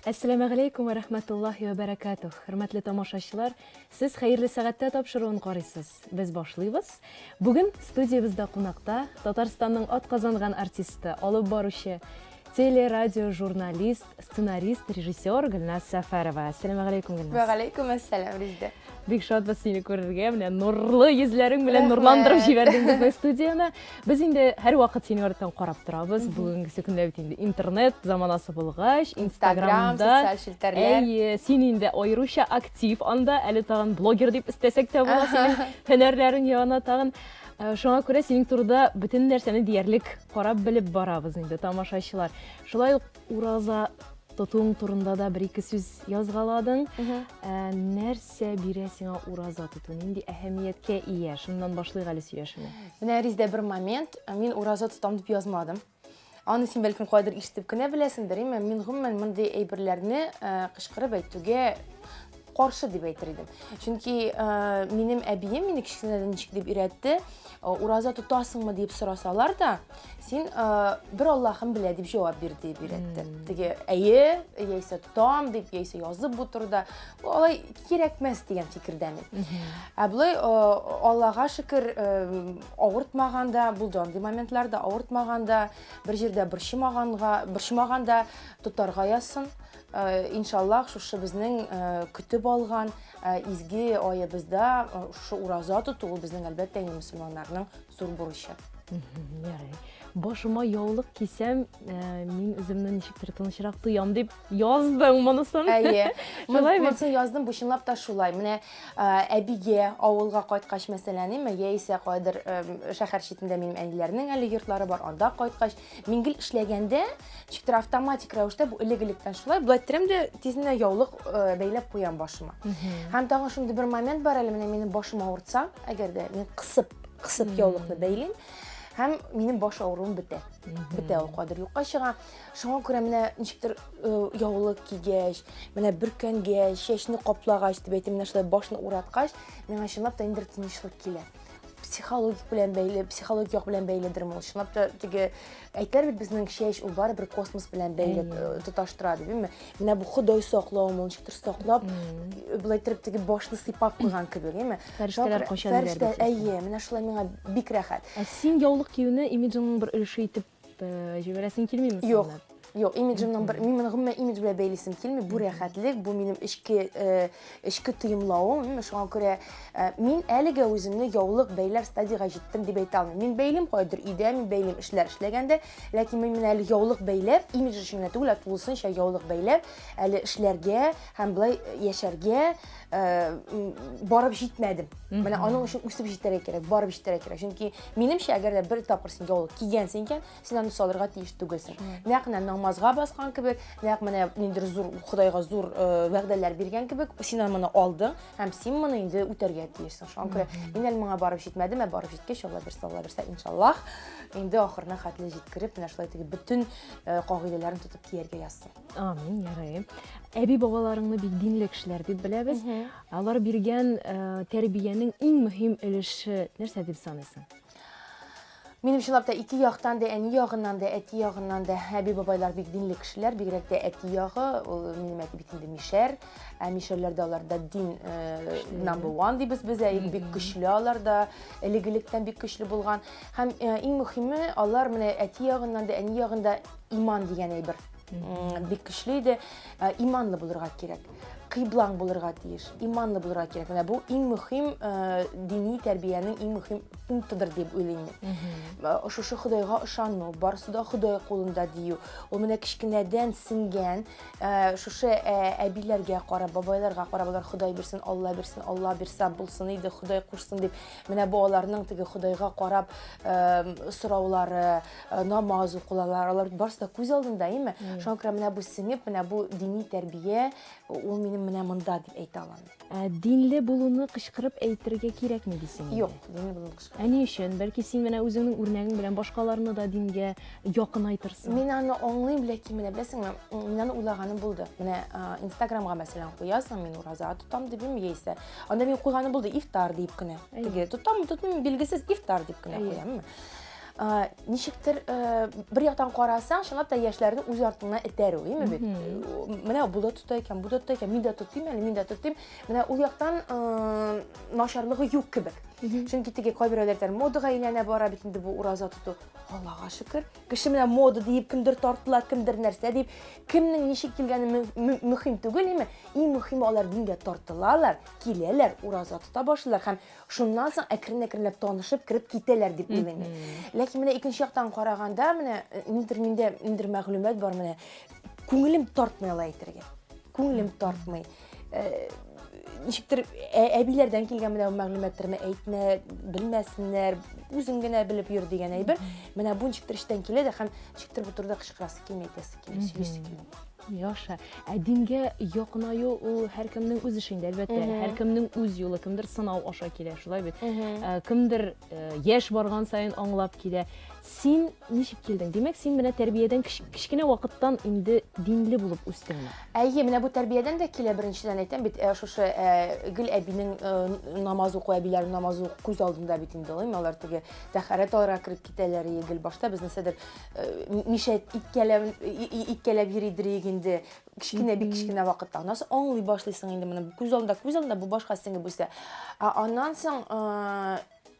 Assalamu alaykum wa rahmatullahi wa barakatuh. Hörmətli tamaşaçılar, siz xeyirli сәгатьтә тапшыруын карыйсыз. Без башлыйбыз. Бүген студиябызда кунакта Татарстанның атказанган артисты, алып баручы, телерадио журналист, сценарист, режиссер Гөлназ Сәфәрова. Assalamu alaykum Гөлназ. Ва алейкум ассалам, Резда. Бик шатбыз сине күрергә. Менә нурлы йөзләрең белән нурландырып җибәрдең безне студияны. Без инде һәр вакыт сине яраттан карап торабыз. Бүгенге көндә бит инде интернет заманасы булгач, Инстаграмда, социаль челтәрләр. Син инде аеруча актив анда, әле тагын блогер дип истәсәк тә була синең һөнәрләрең ягына тагын. Шуңа күрә синең турыда бөтен нәрсәне диярлек карап белеп барабыз инде тамашачылар. Шулай ук ураза тотуң турында да бер-ике сүз язгаладың. Нәрсә бирә сиңа ураза тоту? Нинди әһәмияткә ия? Шуннан башлыйк әле сөйләшүне. Менә Резда бер момент, мин ураза тотам дип язмадым. Аны син бәлкем кайдыр ишетеп кенә беләсеңдер, мин гомумән мондый әйберләрне кычкырып әйтүгә каршы дип әйтер идем. Чөнки минем әбием мине кичкенәдән ничек дип өйрәтте, ураза тотасыңмы дип сорасалар да, син бер Аллаһым белә дип җавап бир дип өйрәтте. Теге әйе, яисә тотам дип, яисә язып бу турыда, алай кирәкмәс дигән фикердә мин. Булай Аллаһка шөкер авыртмаганда, булды андый моментларда авыртмаганда, бер җирдә борчымаганда тотарга язсын. Иншаллах, шушы безнең көтеп алган изге аябызда шушы ураза тоту безнең әлбәттә мөселманнарның зур бурычы. Ярый. Башыма яулык кисәм, мин үземне ничектер тынычрак тоям дип яздым монысын. Әйе. Монысын яздым, бу чынлап та шулай. Менә әбигә авылга кайткач мәсәлән, яисә кайдыр шәһәр читендә минем әниләрнең әле йортлары бар, анда кайткач, мин гел эшләгәндә, ничектер автоматик рәвештә бу элек-электән шулай, булай иттерәм дә тизенә яулык бәйләп куям башыма. Һәм тагын шундый бер момент бар әле, менә минем башым авыртса, әгәр дә мин кысып яулыкны бәйлим, һәм минем баш авыруым бетә. Бетә ул кадәр юкка чыга. Шуңа күрә менә ничектер яулык кигәч, менә бөркәнгәч, чәчне каплагач дип әйтим, менә шулай башны ураткач, миңа чынлап та инде тынычлык килә. Психологик белән бәйледер ул. Чынлап та теге әйтәр бит безнең чәч ул бары бер космос белән бәйле тоташтыра дип, менә бу Ходай саклау, ничектер саклап, булай итеп теге башны сыйпап куйган кебек, Фәрештәләр кача диләр. Әйе, менә шулай миңа бик рәхәт. Син яулык киюне имиджыңның бер өлеше итеп җибәрәсең килмиме? Юк, имиджымның бер, мин гомумән имидж белән бәйлисем килми, бу рәхәтлек, бу минем эчке тоемлавым, шуңа күрә мин әлегә үземне яулык бәйләр стадиягә җиттем дип әйтә алмыйм. Мин бәйлим кайдыр өйдә, мин бәйлим эшләгәндә, ләкин мин әле яулык бәйләп, имидж өчен генә түгел, тулысынча яулык бәйләп, әле эшләргә һәм булай яшәргә барып җитмәдем. Менә аның өчен үсеп җитәргә кирәк, барып җитәргә кирәк. Чөнки минемчә, әгәр дә бер тапкыр син яулык кигәнсең икән, син аны салырга тиеш түгелсең. Нәкъ намазга баскан кебек, нәкъ менә ниндер зур Худайга зур вәгъдәләр биргән кебек, син моны алдың һәм син моны инде үтәргә тиешсең. Шуңа күрә мин әле моңа барып җитмәдем, барып җиткәч, Алла бирсә, иншаллах, инде ахырына хәтле җиткереп, менә шулай теге бөтен кагыйдәләрен тотып кияргә язсын. Амин, ярый. Әби бабаларыңны бик динле кешеләр дип беләбез. Алар биргән тәрбиянең иң мөһим өлеше нәрсә дип саныйсың? Минем чынлап та ике яктан да, әни ягыннан да, әти ягыннан да әби бабайлар бик динле кешеләр, бигрәк тә әти ягы, ул минем әти бит инде мишәр. Мишәрләрдә аларда дин number 1 дибез без, бик көчле аларда, элек-электән бик көчле булган. Һәм иң мөһиме, алар менә әти ягыннан да, әни ягында иман дигән әйбер бик көчле иде, иманлы булырга кирәк. Кыйблаң булырга тиеш, иманлы булырга кирәк. Менә бу иң мөһим дини тәрбиянең иң мөһим пунктыдыр дип уйлыйм. Шушы Худайга ышану, барысы да Худай кулында дию. Ул менә кичкенәдән сиңгән, шушы әбиләргә карап, бабайларга карап, алар Худай бирсен, Алла бирсә булсын иде, Худай кушсын дип, менә бу аларның теге Худайга карап сораулары, намаз укулары, алар барысы да күз алдында, име? Шуңа күрә менә бу сиңеп, менә бу дини тәрбия, ул менә монда дип әйтә алмыйм. Динле булуны кычкырып әйтергә кирәкме дисең? Юк, динле булуны кычкырып. Ни өчен? Бәлки син менә үзеңнең үрнәгең белән башкаларны да дингә якынайтырсың. Мин аны аңлыйм, ләкин менә беләсеңме, мин аны уйлаганым булды. Менә Инстаграмга мәсәлән куясың, мин ураза тотам дип яисә. Анда мин куйганым булды ифтар дип кенә. Теге тотам, белгесез ифтар дип кенә куям. Ничектер бер яктан карасаң, чынлап та яшьләрне үз артыңнан этәр ул, име бит. Менә бу да тота икән, бу да тота икән, мин дә тотыйм, әле мин дә тотыйм. Менә ул яктан начарлыгы юк кебек. Чөнки теге кайберәүләр модага әйләнә бара бит инде бу ураза тоту. Аллага шөкер. Кеше менә мода дип кемдер тартыла, кемдер нәрсә дип, кемнең ничек килгәне мөһим түгел, име? Иң мөһиме алар дингә тартылалар, киләләр, ураза тота башлыйлар һәм шуннан соң әкрен-әкренләп танышып кирип китәләр дип уйлыйм. Ләкин менә икенче яктан караганда, менә ниндер мәгълүмат бар, менә күңелем тартмый ала әйтергә. Күңелем тартмый. Ничектер әбиләрдән килгән менә мәгълүматларны әйтмә, белмәсеннәр, үзең генә белеп йөр дигән әйбер. Менә бу ничектер иштән килә дә һәм ничектер бу турыда кычкырасы килми, әйтәсе килми, сөйләсе килми. Яхшы. Дингә якынаю ул һәркемнең үз эшендә, әлбәттә. Һәркемнең үз юлы, кемдер сынау аша килә, шулай бит. Кемдер яшь барган саен аңлап килә. Син ничек килдең? Димәк, син менә тәрбиядән кичкенә вакыттан инде динле булып үстеңме? Әйе, менә бу тәрбиядән дә килә, беренчедән әйтәм бит, шушы гел әбинең намаз уку, әбиләр намаз уку күз алдында бит инде ул. Алар теге тәһарәт алырга кирип китәләр, гел башта без нәрсәдер мишәт иткәләп йөридер инде кичкенә вакытта. Аннан соң аңлый башлыйсың инде моны күз алдында бу башка сеңе бүсе. Аннан соң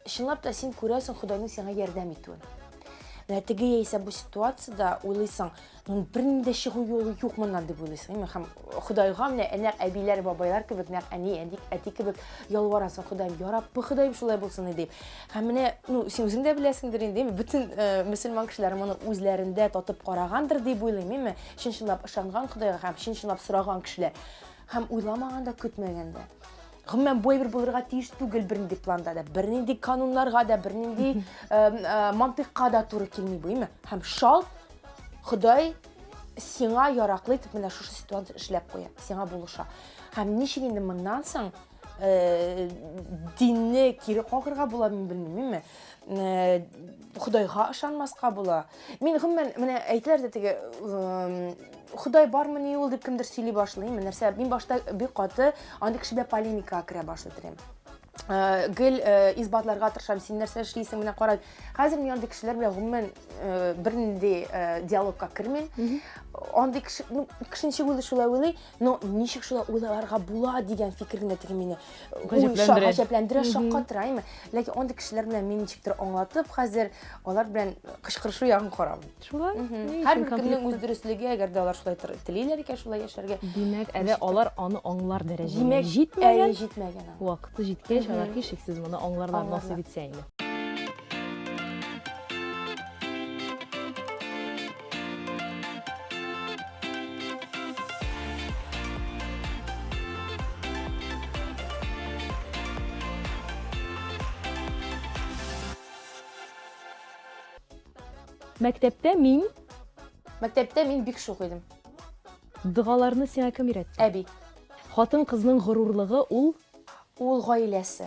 чынлап та син күрәсең Худайның сиңа ярдәм итүен. Менә теге яисә бу ситуациядә уйлыйсың, бернинди чыгу юлы юк моннан дип уйлыйсың. Һәм Худайга менә әнә әбиләр, бабайлар кебек, әни, әти кебек ялварасың, Худайым, яраббы, Худайым шулай булсын дип. Һәм менә син үзең дә беләсеңдер инде, бөтен мөселман кешеләр моны үзләрендә татып карагандыр дип уйлыйм, чынчылап ышанган Худайга һәм чынчылап сораган кешеләр. Һәм уйламаганда, көтмәгәндә. Гомумән бу әйбер булырга тиеш түгел бернинди планда да, бернинди кануннарга да, бернинди мантыйкка да туры килми бу, име? Һәм шал Ходай сиңа яраклы итеп менә шушы ситуацияны эшләп куя, сиңа булыша. Һәм ничек инде моннан соң динне кире кагырга була, мин белмим, Худайга ышанмаска була. Мин гомумән менә әйтәләр дә теге Худай бармы ни ул дип кемдер сөйли башлый, нәрсә мин башта бик каты андый кешегә полемикага керә башладым. Гел избатларга тырышам, син нәрсә эшлисең, менә кара. Хәзер мин андый кешеләр белән гомумән бернинди диалогка кермим. Андый кешенче уйлый шулай уйлый, но ничек шулай уйларга була дигән фикерне теге мине гаҗәпләндерә, шаккатыра, име. Ләкин андый кешеләр белән мин ничектер аңлатып, хәзер алар белән кычкырышу ягын карам. Шулай. Һәр кемнең үз дөрестлеге, әгәр дә алар шулай телиләр икән, шулай яшәргә. Димәк, әле алар аны аңлар дәрәҗәгә җитмәгән. Җитмәгән. Вакыты җиткәч, алар һичшиксез моны аңларлар насыйп итсә инде. Мәктәптә мин бик шук идем. дұғаларны сиңа кем өйрәтте? Әби. Хатын кызның горурлыгы Ул гаиләсе.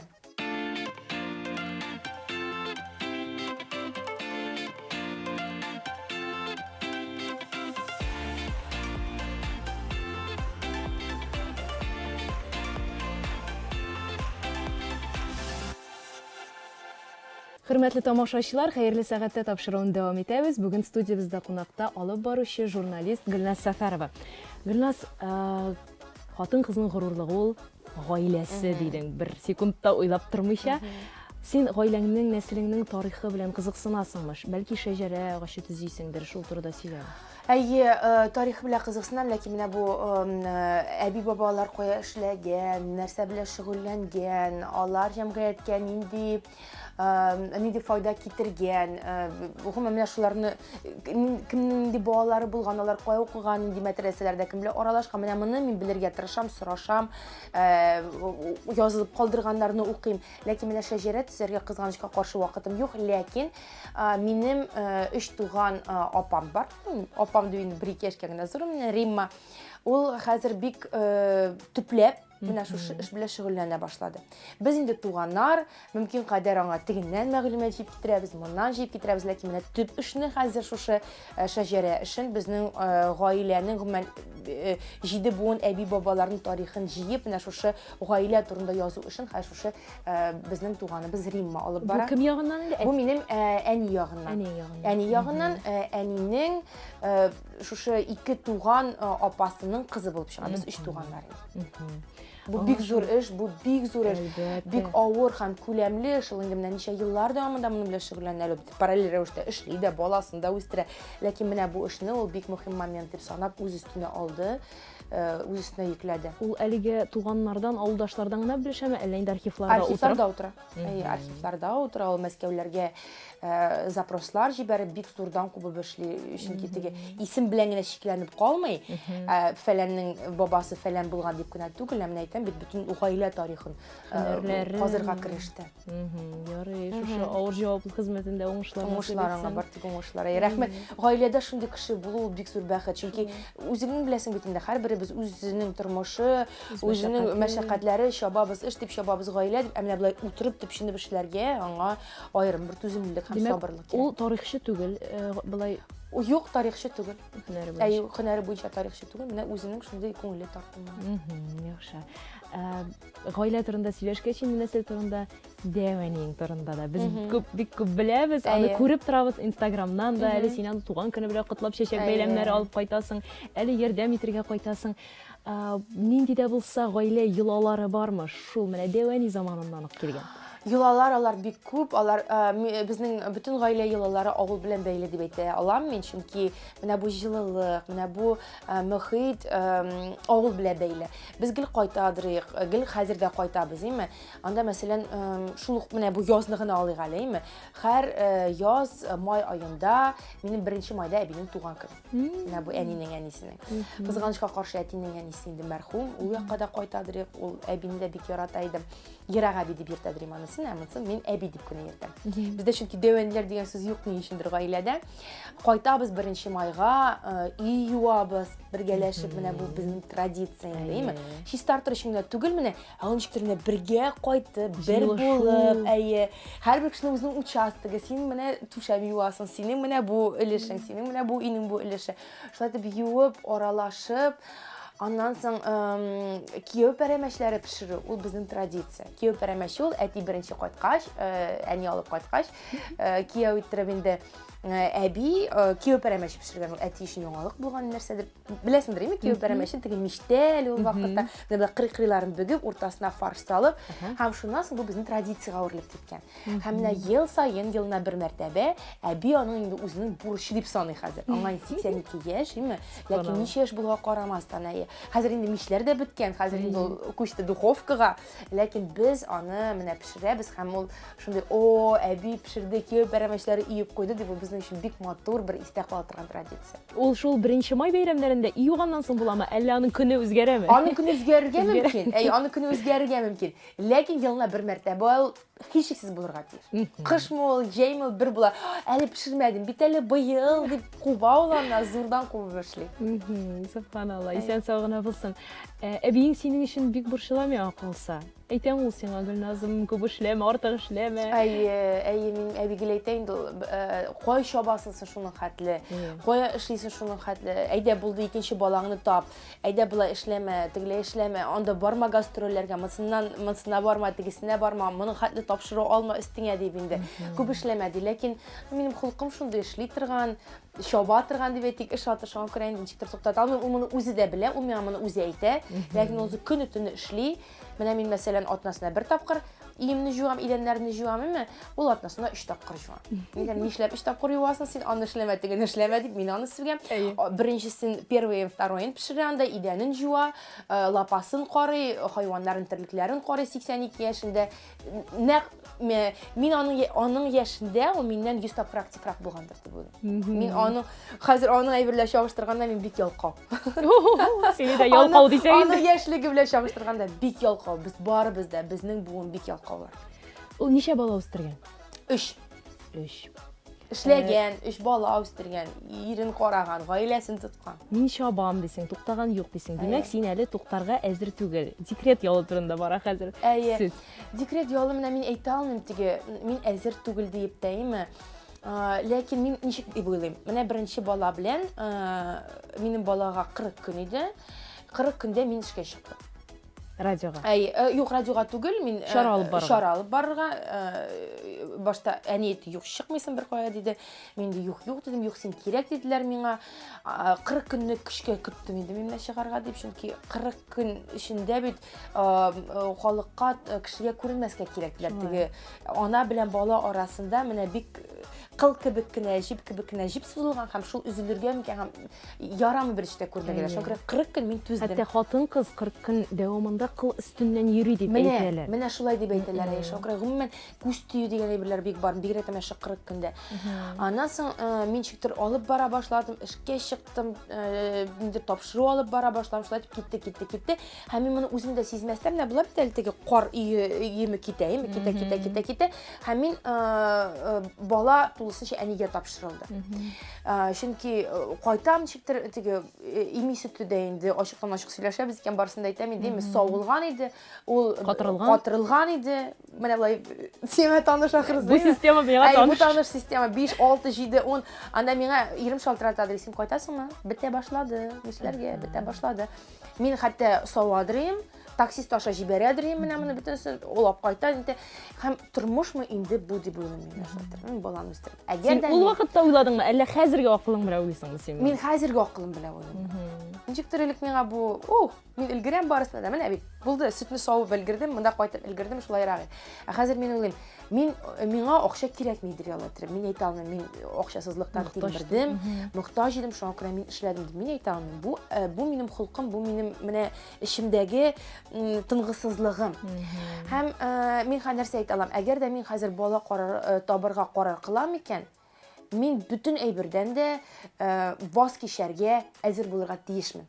Хөрмәтле тамашачылар, хәерле сәгатьтә тапшыруын дәвам итәбез. Бүген студиябызда кунакта алып баручы журналист Гөлназ Сәфәрова. Гөлназ, хатын кызның горурлыгы ул гаиләсе дидең. Бер секундта уйлап тормыйча. Син гаиләңнең, нәселеңнең тарихы белән кызыксынасыңмыш. Бәлки шәҗәрә агачы төзисеңдер, шул турыда сөйлә. Әйе, тарих белән кызыксынам, ләкин менә бу әби бабалар кая эшләгән, нәрсә белән шөгыльләнгән, алар җәмгыятькә нинди файда китергән, гомумән менә шуларны кемнең нинди балалары булган, алар кая укыган, нинди мәдрәсәләрдә кем белән аралашкан, менә моны мин белергә тырышам, сорашам, язылып калдырганнарны укыйм. Ләкин менә шәҗәрә төзәргә кызганычка каршы вакытым юк, ләкин минем 3 туган апам бар. Апам дип 1-2 яшькә генә зур, Римма. Ул хәзер бик төпләп Менә шушы эш белән шөгыльләнә башлады. Без инде туганнар, мөмкин кадәр аңа тегеннән мәгълүмат җыеп китерәбез, моннан җыеп китерәбез, ләкин менә төп эшне хәзер шушы шәҗәрә эшен безнең гаиләнең гомумән 7 буын әби бабаларның тарихын җыеп, менә шушы гаилә турында язу эшен хәзер шушы безнең туганыбыз Римма алып бара. Бу кем ягыннан инде? Бу минем әни ягыннан. Әни ягыннан әнинең шушы 2 туган апасының кызы булып чыга. Без 3 туганнар инде. Бу бик зур эш, бу бик зур эш. Бик авыр һәм күләмле эш. Ул инде менә ничә еллар дәвамында моның белән шөгыльләнә, параллель рәвештә эшли дә, баласын да үстерә. Ләкин менә бу эшне ул бик мөһим момент дип санап үз өстенә алды, үз өстенә йөкләде. Ул әлеге туганнардан, авылдашлардан гына белешәме, әллә инде архивларда Архивларда утыра. Архивларда утыра. Ул Мәскәүләргә запрослар җибәреп бик зурдан күбе эшли, чөнки теге исем белән генә шикләнеп калмый. Фәләннең бабасы фәлән булган дип кенә түгел, менә әйтәм бит бөтен гаилә тарихын хәзергә кереште. Ярый, шушы авыр җаваплы хезмәтендә уңышларга бар тик уңышлар. Рәхмәт. Гаиләдә шундый кеше булу бик зур бәхет, чөнки үзеңнең беләсең бит инде һәрберебез үзенең тормышы, үзенең мәшәкатьләре, чабабыз эш дип, чабабыз гаилә дип, менә булай утырып төпченеп эшләргә аңа аерым бер түземлелек һәм сабырлык кирәк. Ул тарихчы түгел, булай юк, тарихчы түгел. һөнәре Һөнәре буенча тарихчы түгел, менә үзенең шундый күңеле тартымы. Яхшы. Гаилә турында сөйләшкәч, инде нәсел турында, дәвәнең турында да без бик күп беләбез, аны күреп торабыз Инстаграмнан да, әле син аны туган көне белән котлап чәчәк бәйләмнәре алып кайтасың, әле ярдәм итәргә кайтасың. Нинди дә булса гаилә йолалары бармы? Шул менә дәвәни заманыннан ук килгән. Йолалар алар бик күп, алар безнең бөтен гаилә йолалары авыл белән бәйле дип әйтә алам мин, чөнки менә бу җылылык, менә бу мөхит авыл белән бәйле. Без гел кайтадырык, гел хәзер дә кайтабыз, име? Анда мәсәлән, шул менә бу язны гына алыйк әле, име? Һәр яз май аенда, минем 1 майда әбинең туган көне. Менә бу әнинең әнисенең. Кызганычка каршы әтинең әнисе инде мәрхүм, ул якка да кайтадырык, ул әбине дә бик ярата иде. Ерак әби дип йөртәдер иманысы, әмма мин әби дип кенә йөртәм. Бездә чөнки дәвәнләр дигән сүз юк ни өчендер гаиләдә. Кайтабыз 1 майга, үй юабыз, бергәләшеп, менә бу безнең традиция инде, име? Чистартыр өчен генә түгел, менә ничектер менә бергә кайтып, бер булып, һәрбер кешенең үзенең участогы, син менә түшәм юасың, синең менә бу өлешең, синең менә бу инең бу өлеше. Шулай итеп юып, аралашып, аннан соң кияү пәрәмәчләре пешерү, ул безнең традиция. Кияү пәрәмәче ул әти 1 кайткач, әни алып кайткач, кияү иттереп инде әби кияү пәрәмәче пешергән. Әти өчен яңалык булган нәрсәдер. Беләсеңдер, име? Кияү пәрәмәче теге мичтәл ул вакытта, менә кырык-кырыйларын бөгеп, уртасына фарш салып, һәм шуннан соң бу безнең традициягә әверелеп киткән. Һәм менә ел саен, елына 1 мәртәбә әби аның инде үзенең бурычы дип саный хәзер. Аңа 82 яшь, име? Ләкин ничә яшь булуга карамастан, хәзер инде мичләр дә беткән, хәзер инде ул күчте духовкага, ләкин без аны менә пешерәбез һәм ул шундый әби пешерде, кияү пәрәмәчләре иеп куйды дип, безнең өчен бик матур бер истә кала торган традиция. Ул шул 1 май бәйрәмнәрендә юганнан соң буламы, әллә аның көне үзгәрәме? Аның көне үзгәрергә мөмкин. Аның көне үзгәрергә мөмкин. Ләкин елына 1 мәртәбә ул һичшиксез булырга тиеш. Кышмы ул, җәйме ул бер була. Әле пешермәдем, бит әле быел дип куба ул аны зурдан кубып эшли. Субханалла, исән сагына булсын. Әбиең синең өчен бик борчыламы калса? Әйтәң ул сиңа, Гөлназым, күп эшләмә, артык эшләмә. Мин әбигә әйтәм инде, кай чабасың шуның хәтле, кая эшлисең шуның хәтле. Әйдә булды, 2нче балаңны тап. Әйдә булай эшләмә, тегелә эшләмә. Анда барма гастрольләргә, мынсына барма, тегесенә барма, моның хәтле тапшыру алма өстеңә дип инде. Күп эшләмә ди, ләкин минем холкым шундый эшли торган, чаба торган дип әйтик, эш атышан күрә инде ничектер туктата алмыйм. Ул моны үзе дә белә, ул миңа моны үзе әйтә, ләкин ул көне-төне эшли. Менә мин мәсәлән атнасына 1 тапкыр иемне жуам, идәннәрне жуам, име? Ул атнасына 3 тапкыр жуам. Мин нишләп 3 тапкыр юасың син, аны эшләмә, тегене эшләмә дип мин аны сезгә. Беренчесен, первый, второйын пешерә, анда идәнен жуа, лапасын карый, хайваннарын терлекләрен карый 82 яшендә. Мин аның яшендә, ул миннән 100 тапкыр активрак булгандыр дип уйлыйм. Мин аны хәзер аның әйберләр чагыштырганда мин бик ялкау. Сине дә ялкау дисәң инде. Аның яшьлеге белән чагыштырганда бик ялкау. Без барыбыз да, безнең буын бик ялкаулар. Ул ничә бала үстергән? 3. эшләгән, 3 бала үстергән, ирен караган, гаиләсен тоткан. Мин чабам дисең, туктаган юк дисең. Димәк, син әле туктарга әзер түгел. Декрет ялы турында бара хәзер. Әйе. Декрет ялы менә мин әйтә алмыйм теге, мин әзер түгел дип тәйме. Ләкин мин ничек дип уйлыйм. Менә беренче бала белән минем балага 40 көн иде. 40 көндә мин эшкә чыктым. Радиога. Юк, радиога түгел, мин Шара алып барырга. Башта әни әйтте, юк, чыкмыйсың бер кая диде. Мин дә юк дидем, юк, син кирәк диделәр миңа. 40 көнне көчкә көттем инде мин чыгарга дип, чөнки 40 көн эчендә бит халыкка, кешегә күренмәскә кирәк диләр. Теге ана белән бала арасында менә бик кыл кебек кенә, җип кебек кенә җип сузылган һәм шул üzülергә микән һәм ярамы бер эштә күрмәгәләр. Шуңа 40 көн мин түздем. Хәтта хатын-кыз 40 көн дәвамында кыл өстеннән йөри дип әйтәләр. Менә шулай дип әйтәләр. Шуңа гомумән күз тию дигән әйберләр бик бар. Бигрәк тә 40 көндә. Аннан соң мин чиктер алып бара башладым, эшкә чыктым, инде тапшыру алып бара башладым. Шулай дип китте. Һәм мин моны үзем дә сизмәстән менә булып бит әле теге кар иеме китә. Һәм мин бала тулысынча әнигә тапшырылды. Чөнки кайтам чиктер теге ими сөтедә инде ачыктан-ачык сөйләшәбез икән, барысын да әйтәм инде, савылган иде, ул катырылган иде. Менә булай сиңа таныш ахрысы. Бу система миңа таныш. Бу таныш система 5, 6, 7, 10. Анда миңа 20 шалтыратады. Син кайтасыңмы? Бетә башлады. Нишләргә? Бетә башлады. Мин хәтта савадырым, таксист аша җибәрәдерим, менә моны бөтенсен улап кайта инде. Һәм тормышмы инде бу дип уйлыйм мин. Баланы үстереп. Әгәр дә ул вакытта уйладыңмы, әллә хәзерге акылың белән уйлыйсыңмы син? Мин хәзерге акылым белән уйлыйм. Ничектер элек миңа бу, мин илгерәм барысына да, менә бит. Булды, сөтне савып элгердем, монда кайтып элгердем, шулайрак. Хәзер мин уйлыйм, миңа акча кирәкмидер ялатыр. Мин әйтә алмыйм, мин акчасызлыктан тилмердем, мохтаҗ идем, шуңа күрә мин эшләдем дип мин әйтә алмыйм. Бу минем холкым, бу минем менә эшемдәге тынгысызлыгым. Һәм мин хәнәрсә әйтә алам, әгәр дә мин хәзер бала табырга карар кылам икән, мин бүтән әйбердән дә ваз кишәргә әзер булырга тиешмен.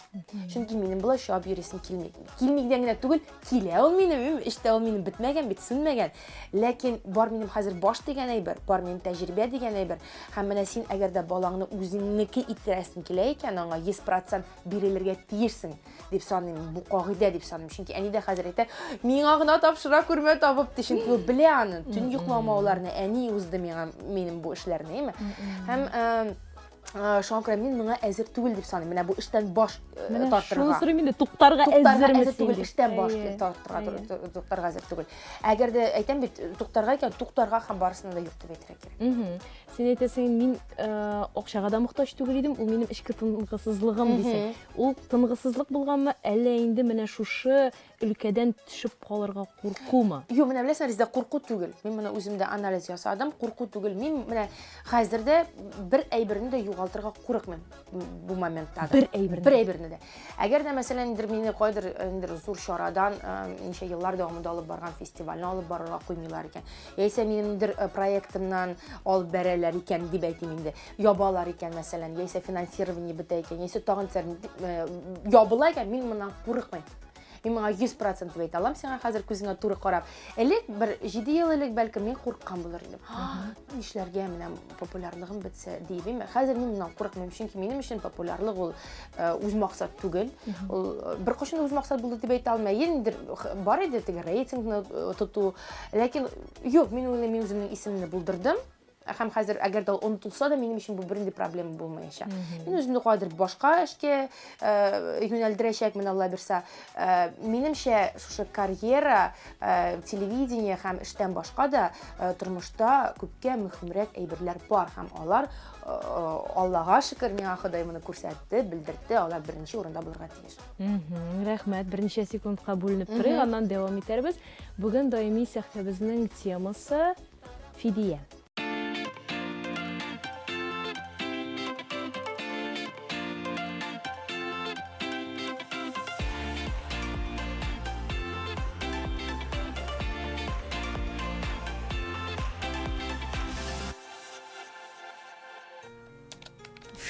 Чөнки минем булай шап йөрисем килми. Килмигән генә түгел, килә ул минем, эштә ул минем бетмәгән, бит сүнмәгән. Ләкин бар минем хәзер баш дигән әйбер, бар минем тәҗрибә дигән әйбер. Һәм менә син әгәр дә балаңны үзеңнеке итерәсең килә икән, аңа 100% бирелергә тиешсең дип саныйм. Бу кагыйдә дип саныйм. Чөнки әни дә хәзер әйтә, миңа гына тапшыра күрмә табып, чөнки ул белә аны. Төн йокламауларны әни узды миңа минем бу эшләрне, әйме? Һәм шуңа күрә мин моңа әзер түгел дип саныйм. Менә бу эштән баш тартырга. Шуны сорыйм инде, туктарга әзерме син? Эштән баш тартырга әзер түгел. Әгәр дә әйтәм бит, туктарга икән, туктарга һәм барысына да юк дип әйтергә кирәк. Син әйтәсең, мин акчага да мохтаҗ түгел идем, ул минем эчке тынгысызлыгым дисең. Ул тынгысызлык булганмы, әллә инде менә шушы өлкәдән төшеп калырга куркумы? Юк, менә беләсең, бездә курку түгел. Мин моны үземдә анализ ясадым, курку түгел. Мин менә хәзердә бер әйберне дә югалтырга курыкмыйм бу моментта. Бер әйберне дә. Әгәр дә мәсәлән мине кайдыр зур чарадан ничә еллар дәвамында алып барган фестивальне алып барырга куймыйлар икән. Яисә минемдер проектымнан алып бәрәләр икән дип әйтим инде. Ябалар икән мәсәлән, яисә финансирование бетә икән, яисә тагын ябыла икән, мин моннан курыкмыйм. Мин моңа 100% дип әйтә алам, сиңа хәзер күзеңә туры карап. Элек бер 7 ел элек бәлкем мин курыккан булыр идем. Нишләргә менә популярлыгым бетсә дип. Хәзер мин моннан курыкмыйм, чөнки минем өчен популярлык ул үз максат түгел. Ул бер кашын үз максат булды дип әйтә алмыйм. Инде бар иде теге рейтингны тоту. Ләкин юк, мин уйлыйм, мин үземнең исемне булдырдым. Һәм хәзер әгәр дә онытылса да минем өчен бу бернинди проблема булмаячак. Мин үземне кадәр башка эшкә юнәлдерәчәкмен, Алла бирсә. Минемчә шушы карьера, телевидение һәм эштән башка да тормышта күпкә мөһимрәк әйберләр бар һәм алар Аллага шөкер, миңа Ходай моны күрсәтте, белдерде, алар беренче урында булырга тиеш. Рәхмәт, берничә секундка бүленеп торыйк, аннан дәвам итәрбез. Бүген даими сәхфәбезнең темасы фидия.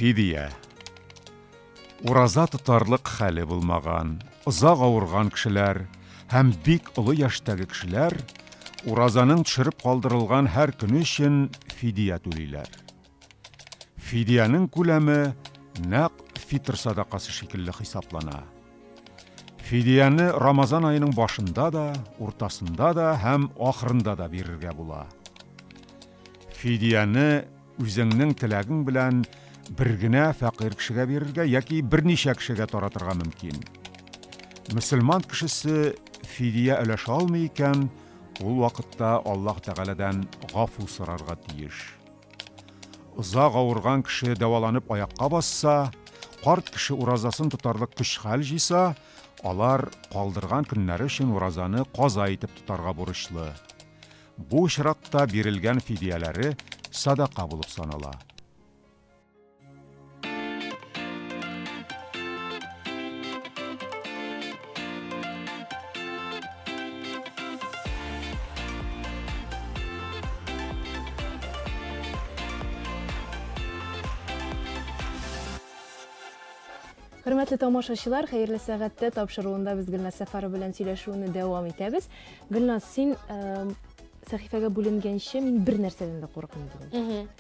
Фидия. Ураза тотарлык хәле булмаган, озак авырган кешеләр һәм бик олы яшьтәге кешеләр уразаның төшереп калдырылган һәр көне өчен фидия түлиләр. Фидияның күләме нәq фитр садақасы шикелле хисаплана. Фидияны Рамазан айының башында да, уртасында да һәм ахырында да бирергә була. Фидияны үзеңнең теләгең белән бер генә фәкыйрь кешегә бирергә яки берничә кешегә таратырга мөмкин. Мөселман кешесе фидия өләшә алмый икән, ул вакытта Аллаһ Тәгаләдән гафу сорарга тиеш. Озак авырган кеше дәваланып аякка басса, карт кеше уразасын тотарлык көч-хәл җыйса, алар калдырган көннәре өчен уразаны каза итеп тотарга бурычлы. Бу очракта бирелгән фидияләре садака булып санала. Хөрмәтле тамашачылар, хәерле сәгатьтә тапшыруында без Гөлназ Сәфәрова белән сөйләшүне дәвам итәбез. Гөлназ, син сәхифәгә бүленгәнче мин бер нәрсәдән дә курыкмыйм дидең.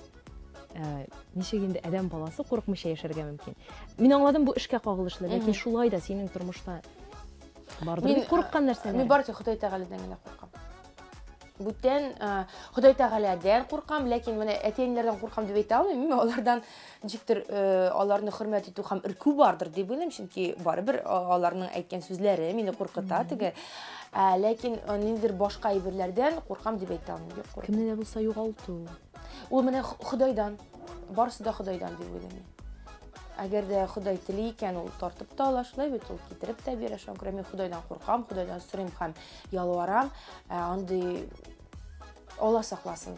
Ничек инде адәм баласы курыкмыйча яшәргә мөмкин? Мин аңладым, бу эшкә кагылышлы, ләкин шулай да синең тормышта бардыр бит курыккан нәрсәләр. Мин бары тик Ходай Тәгаләдән генә куркам. Бүтән Ходай Тәгаләдән куркам, ләкин менә әтиәннәрдән куркам дип әйтә алмыйм. Мин алардан ничектер аларны хөрмәт итү һәм иркү бардыр дип уйлыйм, чөнки барыбер аларның әйткән сүзләре мине куркыта теге. Ләкин ниндидер башка әйберләрдән куркам дип әйтә алмыйм. Кемне дә булса югалту. Ул менә Худайдан, барысы да Худайдан дип уйлыйм. Әгәр дә Худай тели икән, ул тартып та ала, шулай бит, ул китереп тә бирә. Шуңа күрә мин Худайдан куркам, Худайдан сорыйм һәм ялварам. Андый Алла сакласын.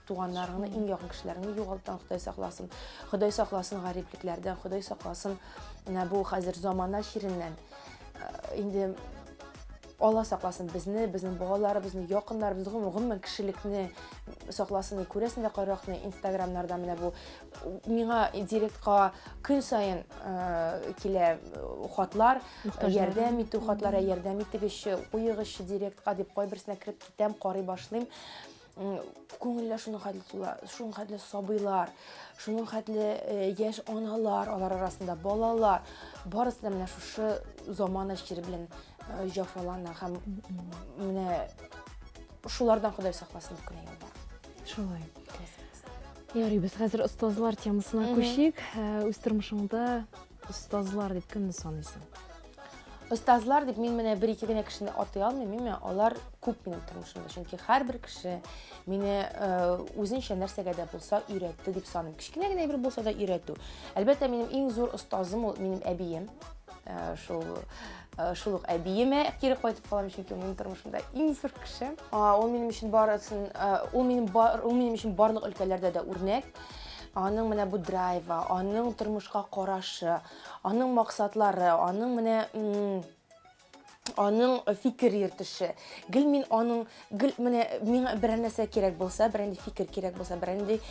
Туганнарыңны, иң якын кешеләреңне югалтудан Ходай сакласын. Ходай сакласын гариплекләрдән, Ходай сакласын менә бу хәзер замана ширеннән. Инде Алла сакласын безне, безнең балаларыбызны, якыннарыбызны, гомумән кешелекне сакласын. Күрәсең дә каракны Инстаграмнарда менә бу миңа директка көн сайын килә хатлар, ярдәм итү хатлары, ярдәм итегезче, куегызчы директка дип кайберсенә кирип китәм, карый башлыйм. Күңелләр шуның хәтле сабыйлар, шуның хәтле яшь аналар, алар арасында балалар, барысы да менә шушы замана шире белән җафалана һәм менә шулардан Ходай сакласын дип кенә ялварам. Шулай. Ярый, без хәзер остазлар темасына күчик. Үз тормышыңда остазлар дип кемне саныйсың? Остазлар дип мин менә бер-ике генә кешене атай алмыйм, алар күп минем тормышымда. Чөнки һәрбер кеше мине үзенчә нәрсәгә дә булса өйрәтте дип саныйм. Кичкенә генә бер булса да өйрәтү. Әлбәттә, минем иң зур остазым ул минем әбием. Шул ук әбиемә кире кайтып калам, чөнки минем тормышымда иң зур кеше. Ул минем өчен барысын, ул минем өчен барлык өлкәләрдә дә үрнәк. Аның менә бу драйвы, аның тормышка карашы, аның максатлары, аның менә аның фикер йөртеше. Гел мин аның менә миңа бер нәрсә кирәк булса, бер фикер кирәк булса, бер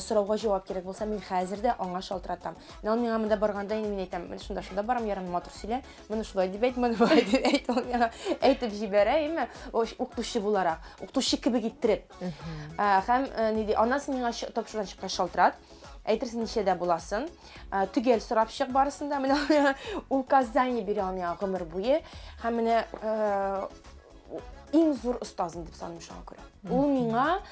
сорауга җавап кирәк булса, мин хәзер дә аңа шалтыратам. Ул миңа монда барганда инде мин әйтәм, мен шунда барам, ярым матур сөйлә, моны шулай дип әйт, моны болай дип әйт, ул миңа әйтеп җибәрә, әйме, укытучы буларак, укытучы кебек иттереп. Һәм анасы миңа тапшырган чыкка шалтырат. Әйтерсең ничә дә буласын. Түгел сорап чык барысында менә указание бирә алмый гомер буе. Һәм менә иң зур остазым дип саныйм шуңа күрә. Ул миңа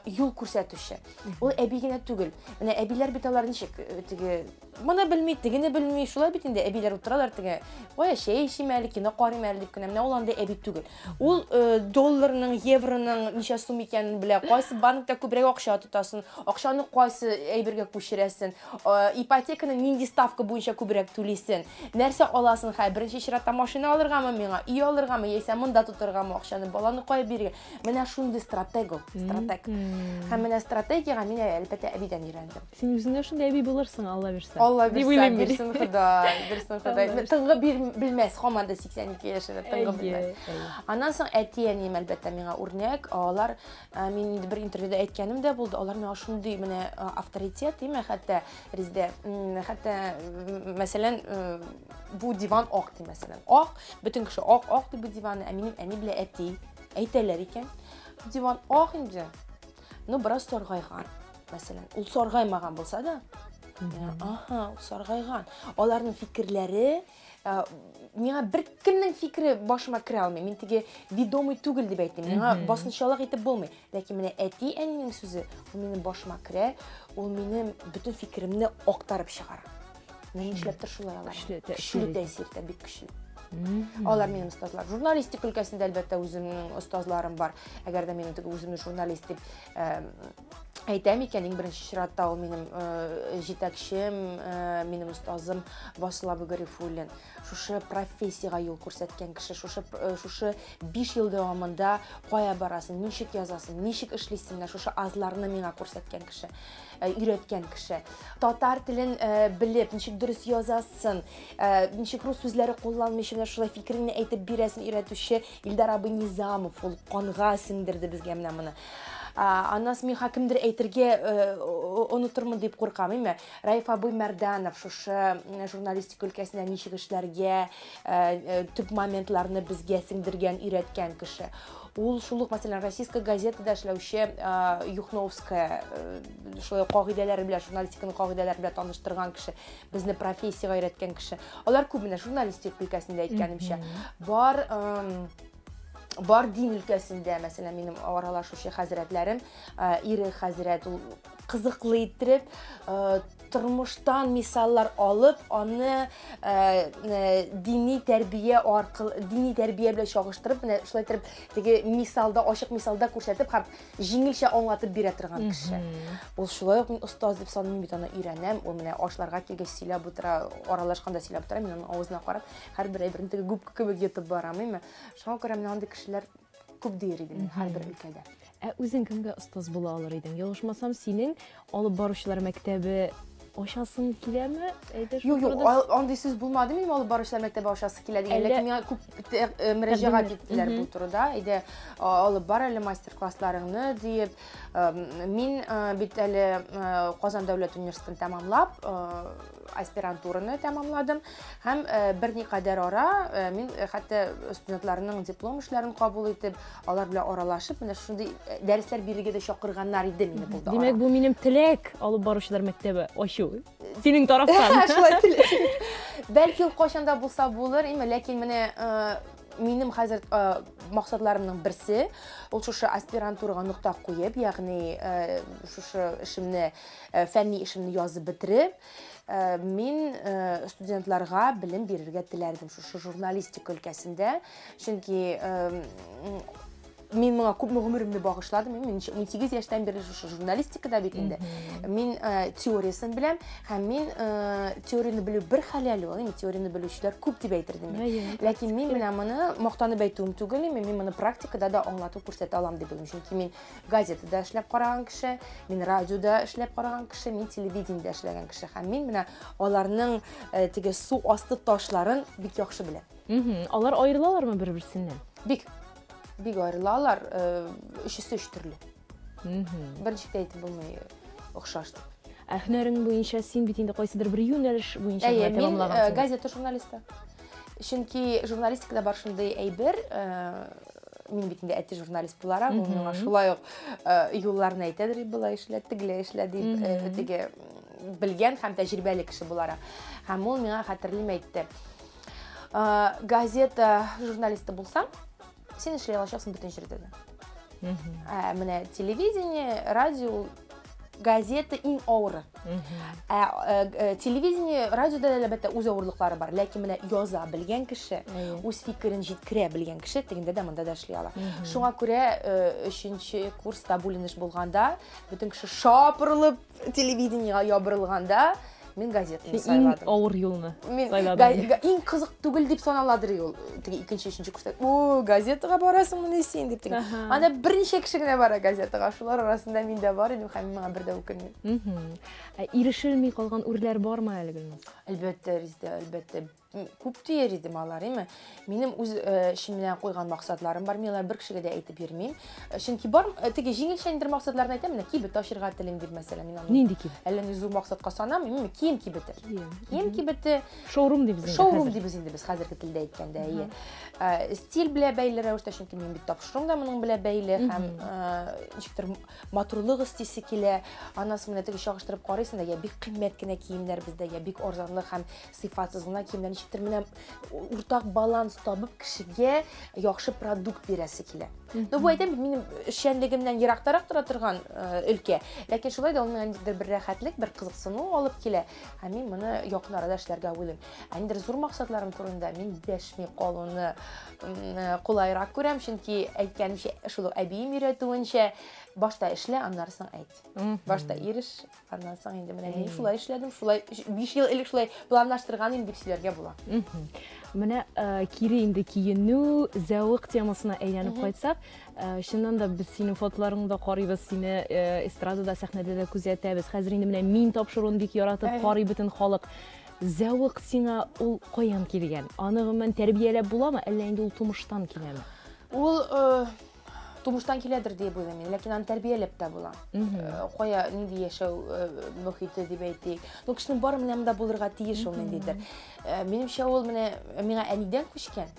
юл күрсәтүче. Ул әби генә түгел. Менә әбиләр бит алар ничек теге моны белми, тегене белми, шулай бит инде әбиләр утыралар теге. Ой, шәй эчим әле, кино карыйм әле дип кенә. Менә ул анда әби түгел. Ул долларның, евроның ничә сум икәнен белә. Кайсы банкта күбрәк акча тотасын, акчаны кайсы әйбергә күчерәсен, ипотеканы нинди ставка буенча күбрәк түлисен. Нәрсә аласың? Беренче чиратта машина алыргамы миңа, үй алыргамы, яисә монда тотыргамы акчаны, баланы кая бирергә? Менә шундый стратег. Һәм менә стратегиягә мин әлбәттә әбидән өйрәндем. Син үзеңә шундый әби булырсың, Алла бирсә. Алла бирсен Ходай. Тыңгы белмәс, һаман да 82 яшендә тыңгы белмәс. Аннан соң әти-әнием әлбәттә миңа үрнәк. Алар мин инде бер интервьюда әйткәнем дә булды. Алар миңа шундый менә авторитет, хәтта резидә, хәтта мәсәлән бу диван ак ди мәсәлән. Ак, бөтен кеше ак ди бу диванны. Минем әни белә әти әйтәләр икән. Диван ак инде. Ну, бераз саргайган. Мәсәлән, ул саргаймаган булса да, ул саргайган. Аларның фикерләре миңа беркемнең фикере башыма керә алмый. Мин теге ведомый түгел дип әйтим. Миңа басынчалык итеп булмый. Ләкин менә әти әнинең сүзе, ул минем башыма керә, ул минем бөтен фикеремне актарып чыгара. Менә нишләптер шулай алар. Көчле тәэсир итә, бик көчле. Алар минем остазлар. Журналистик өлкәсендә әлбәттә үземнең остазларым бар. Әгәр дә минем теге үземне журналист дип әйтәм икән, иң беренче чиратта ул минем җитәкчем, минем остазым Василий Гарифуллин. Шушы профессиягә юл күрсәткән кеше, шушы 5 ел дәвамында кая барасың, ничек язасың, ничек эшлисең, шушы азларны миңа күрсәткән кеше, өйрәткән кеше. Татар телен белеп, ничек дөрес язасың, ничек рус сүзләре кулланмыйча шулай фикереңне әйтеп бирәсең өйрәтүче Илдар абый Низамов, ул канга сеңдерде безгә менә моны. Аннан мин хакимдер әйтергә онытырмын дип куркам, әйме? Раиф абый Мәрдәнов шушы журналистик өлкәсендә ничек эшләргә, төп моментларны безгә сеңдергән, өйрәткән кеше. Ул шулык, мәсәлән, российская газетада эшләүче Юхновская шулай кагыйдәләре белән, журналистиканың кагыйдәләре белән таныштырган кеше, безне профессиягә өйрәткән кеше. Алар күп менә журналистик өлкәсендә әйткәнемчә. Бар дин өлкәсендә, мәсәлән, минем аралашучы хәзрәтләрем, ире хәзрәт, ул кызыклы итеп, тормыштан мисаллар алып, аны дини тәрбия белән чагыштырып, менә шулай итеп, теге мисалда, ачык мисалда күрсәтеп, һәм җиңелчә аңлатып бирә торган кеше. Ул шулай ук мин остаз дип саныйм бит, аны өйрәнәм. Ул менә ашларга килгәч сөйләп утыра, аралашканда сөйләп утыра, мин аның авызына карап, һәрбер әйберне теге губка кебек йотып барам, әйме? Шуңа күрә мин андый кешеләр күп дияр идем һәрбер өлкәдә. Үзең кемгә остаз була алыр идең? Ялгышмасам, синең алып баручылар мәктәбе ашасың киләме? Юк, андый сүз булмады минем алып баручылар мәктәбе ашасы килә дигән. Ләкин миңа күп мөрәҗәгать иттеләр бу турыда. Әйдә, алып бар әле мастер-классларыңны дип. Мин бит әле Казан дәүләт университетын тәмамлап, аспирантураны тәмамладым. Һәм берникадәр ара мин хәтта студентларның диплом эшләрен кабул итеп, алар белән аралашып, менә шундый дәресләр бирергә дә чакырганнар иде мине булды. Димәк, бу минем теләк алып баручылар мәктәбе ачу. Синең тарафтан. Шулай теләк. Бәлки ул кайчанда булса булыр, ләкин менә минем хәзер максатларымның берсе ул шушы аспирантурага нукта куеп, ягъни шушы эшемне, фәнни эшемне язып бетереп, мин студентларга белем бирергә теләрдем шушы журналистика өлкәсендә. Чөнки мин моңа күп гомеремне багышладым. Мин 18 яшьтән бери шушы журналистикада бит инде. Мин теориясын беләм, һәм мин теорияны белү бер хәләл ул. Теорияны белүчеләр күп дип әйтердем. Ләкин мин менә моны мактанып әйтүем түгел, мин моны практикада да аңлатып күрсәтә алам дип уйлыйм. Чөнки мин газетада эшләп караган кеше, мин радиода эшләп караган кеше, мин телевидениедә эшләгән кеше. Һәм мин менә аларның теге су асты ташларын бик яхшы беләм. Алар аерылалармы бер-берсеннән? Бик аерылалар, өчесе өч төрле. Беренче әйтеп булмый, охшаш дип. Һөнәрең буенча син бит инде кайсыдыр бер юнәлеш буенча тәмамлагансың. Мин газета журналисты. Чөнки журналистикада бар шундый әйбер, мин бит инде әти журналист буларак, ул миңа шулай ук юлларны әйтәдер, булай эшлә, тегеләй эшлә дип, теге белгән һәм тәҗрибәле кеше буларак. Һәм ул миңа хәтерлим әйтте. Газета журналисты булсаң, син эшләй алачаксың бөтен җирдә. Менә телевидение, радио, газета иң авыры. Телевидение, радиода әлбәттә үз авырлыклары бар, ләкин менә яза белгән кеше, үз фикерен җиткерә белгән кеше тегендә дә монда да эшли ала. Шуңа күрә 3нче курста бүленеш булганда, бөтен кеше шапырылып телевидениега ябырылганда, мин газетаны сайладым. Иң авыр юлны сайладым. Иң кызык түгел дип саналадыр ул. Теге 2нче курста, газетага барасыңмы син дип теге. Анда берничә кеше генә бара газетага. Шулар арасында мин дә бар идем, һәм миңа бер дә үкенми. Ирешелми калган үрләр бармы әле Гөлназ? Әлбәттә, Резидә, әлбәттә. күп тияр идем алар, эме. Минем үз эшем менән куйган максатларым бар. Мин алар бер кешегә дә әйтеп йөрмим. Чөнки бар, теге җиңелчәндер максатларны әйтәм, менә кибет ташырга телим дип мәсәлән, мин аны. Нинди кибет? Әллә ни зур максатка санамыйм, кием кибете. Кием кибете. Шоурум дибез инде. Шоурум дибез инде без хәзерге телдә әйткәндә. Стиль белән бәйле рәвештә, чөнки мин бит тапшырым да моның белән бәйле һәм ничектер матурлык истисе килә. Анасы менә теге чагыштырып карыйсың да, я бик кыйммәт кенә киемнәр бездә, я бик арзанлы һәм сыйфатсыз гына киемнәр, ничектер менә уртак баланс табып кешегә яхшы продукт бирәсе килә. Ну бу әйтәм, минем эшчәнлегемнән ерактарак тора торган өлкә. Ләкин шулай да ул миңа бер рәхәтлек, бер кызыксыну алып килә. Һәм мин моны якын арада эшләргә уйлыйм. Әндер зур максатларым турында мин дәшми калуны кулайрак күрәм, чөнки әйткәнемчә, шул әбием өйрәтүенчә башта эшлә, аннан соң әйт. Башта иреш, аннан соң инде менә мин шулай эшләдем, шулай 5 ел элек шулай планлаштырган идем дип сөйләргә була. Менә кире инде киенү, зәвык темасына әйләнеп кайтсак, чыннан да без синең фотоларыңда карыйбыз, сине эстрадада, сәхнәдә дә күзәтәбез. Хәзер инде менә мин тапшыруын бик яратып карый бөтен халык. Зәвык сиңа ул каян килгән? Аны гомумән тәрбияләп буламы, әллә инде ул тумыштан киләме? Ул тумыштан киләдер дип уйлыйм, ләкин аны тәрбияләп тә була. Кая нинди яшәү мөхите дип әйтик. Ну кешенең бары менә монда булырга тиеш ул ниндидер. Минемчә ул менә миңа әнидән күчкән.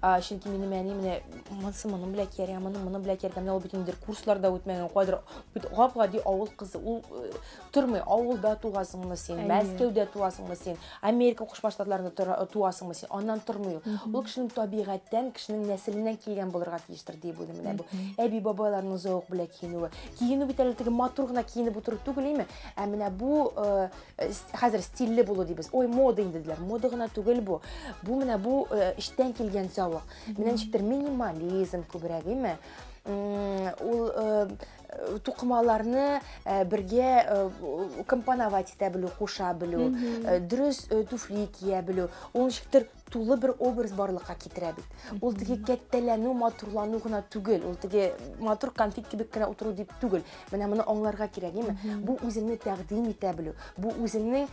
Чөнки минем әни менә моның белән кирәк, моның белән кирәк. Менә ул бит инде курсларда үтмәгән, кадәр бит гап-гади авыл кызы. Ул тормый, авылда тугасыңмы син, Мәскәүдә тугасыңмы син, Америка Кушма Штатларында тугасыңмы син, аннан тормый. Ул кешенең табигатьтән, кешенең нәселеннән килгән булырга тиештер дип уйлыйм. Менә бу әби бабаларның зәвык белән киенүе. Киенү бит әле теге матур гына киенеп утырып түгел име? Менә бу хәзер стильле булу дибез. Ой, мода инде диләр. Мода гына түгел бу. Бу менә бу иштән килгән зәвык. Менә ничектер минимализм күбрәк име? Ул туқмаларны бергә компоновать итә белү, куша белү, дөрес туфли кия белү. Ул ничектер тулы бер образ барлыкка китерә бит. Ул теге кәттәләнү, матурлану гына түгел, ул теге матур конфет кебек кенә утыру дип түгел. Менә моны аңларга кирәк, име? Бу үзеңне тәкъдим итә белү. Бу үзеңнең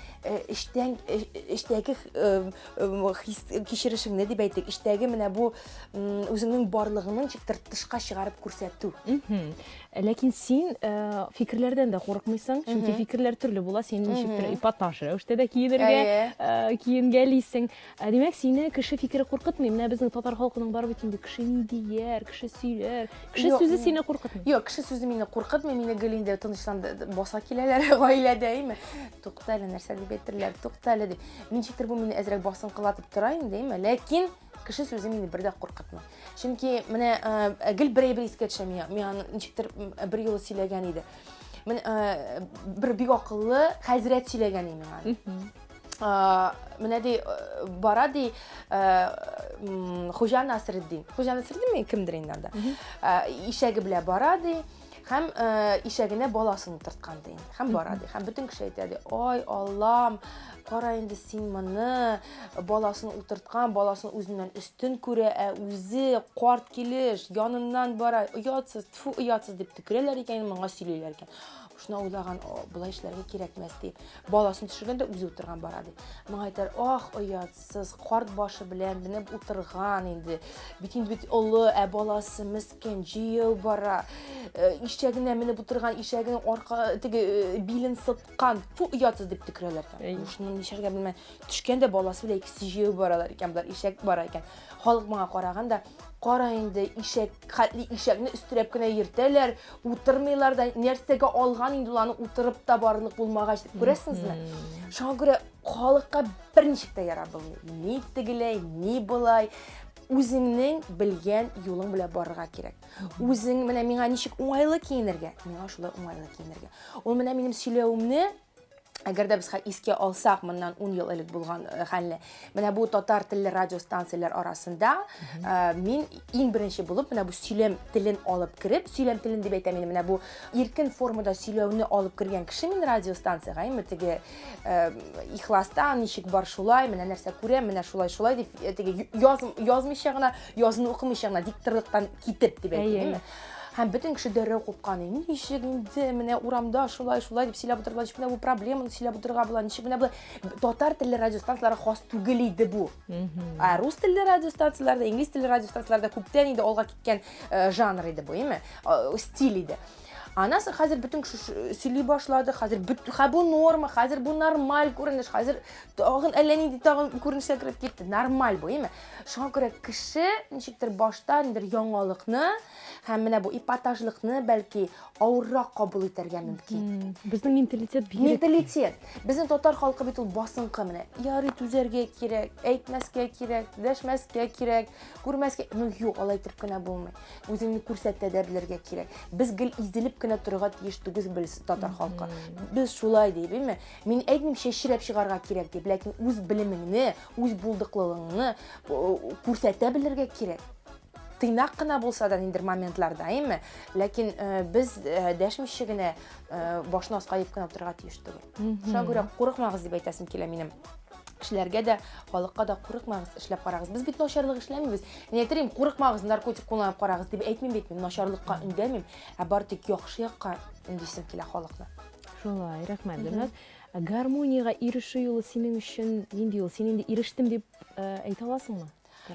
эштәге кичерешеңне дип әйтик. Эштәге менә бу үзеңнең барлыгының ничектер тышка чыгарып күрсәтү. Ләкин син фикерләрдән дә курыкмыйсың, чөнки фикерләр төрле була. Син ничектер эпатаж рәвештә дә киенергә, киенгәлисең. Димәк, сине кеше фикере куркытмый. Менә безнең татар халкының бар бит инде, кеше ни дияр, кеше сөйләр. Кеше сүзе сине куркытмый. Юк, кеше сүзе мине куркытмый. Мине гел инде тынычлан баса киләләр гаиләдә, име? Тукта әле, нәрсә дип әйтерләр, тукта әле дип. Мин ничектер бу мине әзрәк басынкылатып тора инде, име? Ләкин кеше сүзе мине бер дә куркытмый. Чөнки менә гел бер искә төшә миңа ничектер бер юлы сөйләгән иде. Менә бер бик акыллы хәзрәт сөйләгән иде миңа. Менә ди бара ди Хуҗа Насретдин. Хуҗа Насретдин кемдер инде анда. Ишәге белән бара ди. Һәм ишәгенә баласын утырткан ди. Һәм бара ди. Һәм бөтен кеше әйтә ди: "Ой, Аллам, кара инде син моны, баласын утырткан, баласын үзеннән үстен күрә, үзе карт килеш, яныннан бара, оятсыз, тфу, оятсыз" дип төкерәләр икән, моңа сөйлиләр икән. Шуна уйлаган, болай эшләргә кирәкмәс дип, баласын төшергәндә үзе утырган бара ди. Моңа әйтәр: "Ах, оятсыз, карт башы белән менеп утырган инде. Бит инде бит олы, баласы мискин җыяу бара. Ишәгенә менеп утырган, ишәгенең арка теге билен сыткан. Фу, оятсыз" дип төкерәләр икән. Шуны нишәргә белмәм. Төшкәндә баласы белән икесе җыяу баралар икән, булар ишәк бара икән. Халык моңа караганда: "Кара инде, ишәк, хәтле ишәкне өстерәп кенә йөртәләр, утырмыйлар да, нәрсәгә алган инде уларны утырып та барлык булмагач" дип күрәсезме? Шуңа күрә халыкка берничек тә ярабыл. Ни тегеләй, ни булай, үзеңнең белгән юлың белән барырга кирәк. Үзең менә миңа ничек уңайлы киенергә, миңа шулай уңайлы киенергә. Ул менә минем сөйләвемне әгәр дә без искә алсак, моннан 10 ел элек булган хәлне, менә бу татар телле радиостанцияләр арасында мин иң беренче булып менә бу сөйләм телен алып кирип, сөйләм телен дип әйтәм, менә бу иркен формада сөйләүне алып кергән кеше мин радиостанциягә, име теге ихластан ничек бар шулай, менә нәрсә күрәм, менә шулай дип теге язмыйча гына, язны укымыйча гына дикторлыктан китеп дип әйтәм. Һәм бөтен кеше дәррәү купкан. Ничек инде менә урамда шулай дип сөйләп утырдылар. Ничек менә бу проблеманы сөйләп утырырга була. Ничек менә бу татар телле радиостанцияларга хас түгел иде бу. Рус телле радиостанцияларда, инглиз телле радиостанцияларда күптән инде алга киткән жанр иде бу, әйме? Стиль иде. Анасы хәзер бөтен кеше сөйли башлады. Хәзер бу норма, хәзер бу нормаль күренеш, хәзер тагын әллә нинди тагын күренешкә кереп китте. Нормаль бу, әйме? Шуңа күрә кеше ничектер башта ниндер яңалыкны һәм менә бу эпатажлыкны бәлки авыррак кабул итәргә мөмкин. Безнең менталитет бирек. Менталитет. Безнең татар халкы бит ул басынкы менә. Ярый түзәргә кирәк, әйтмәскә кирәк, дәшмәскә кирәк, күрмәскә. Ну юк, алай итеп кенә булмый. Үзеңне күрсәтә дә белергә кирәк. Без гел изелеп кенә торырга тиеш түгез без татар халкы. Без шулай дип, әйме? Мин әйтмим чәчрәп чыгарга кирәк дип, ләкин үз белемеңне, үз булдыклылыгыңны күрсәтә белергә кирәк. Тыйнак кына булса да ниндер моментларда, әйме? Ләкин без дәшмичә генә башны аскаеп кына торырга тиеш түгел. Шуңа күрә курыкмагыз дип әйтәсем килә минем. Кешеләргә дә, халыкка да курыкмагыз, эшләп карагыз. Без бит начарлык эшләмибез. Мин әйтәм, курыкмагыз, наркотик кулланып карагыз дип әйтмим бит, мин начарлыкка өндәмим, ә бары тик яхшы якка өндисем килә халыкны. Шулай, рәхмәт. Димәк, гармониягә ирешү юлы синең өчен нинди юл? Син инде ирештем дип әйтә аласыңмы?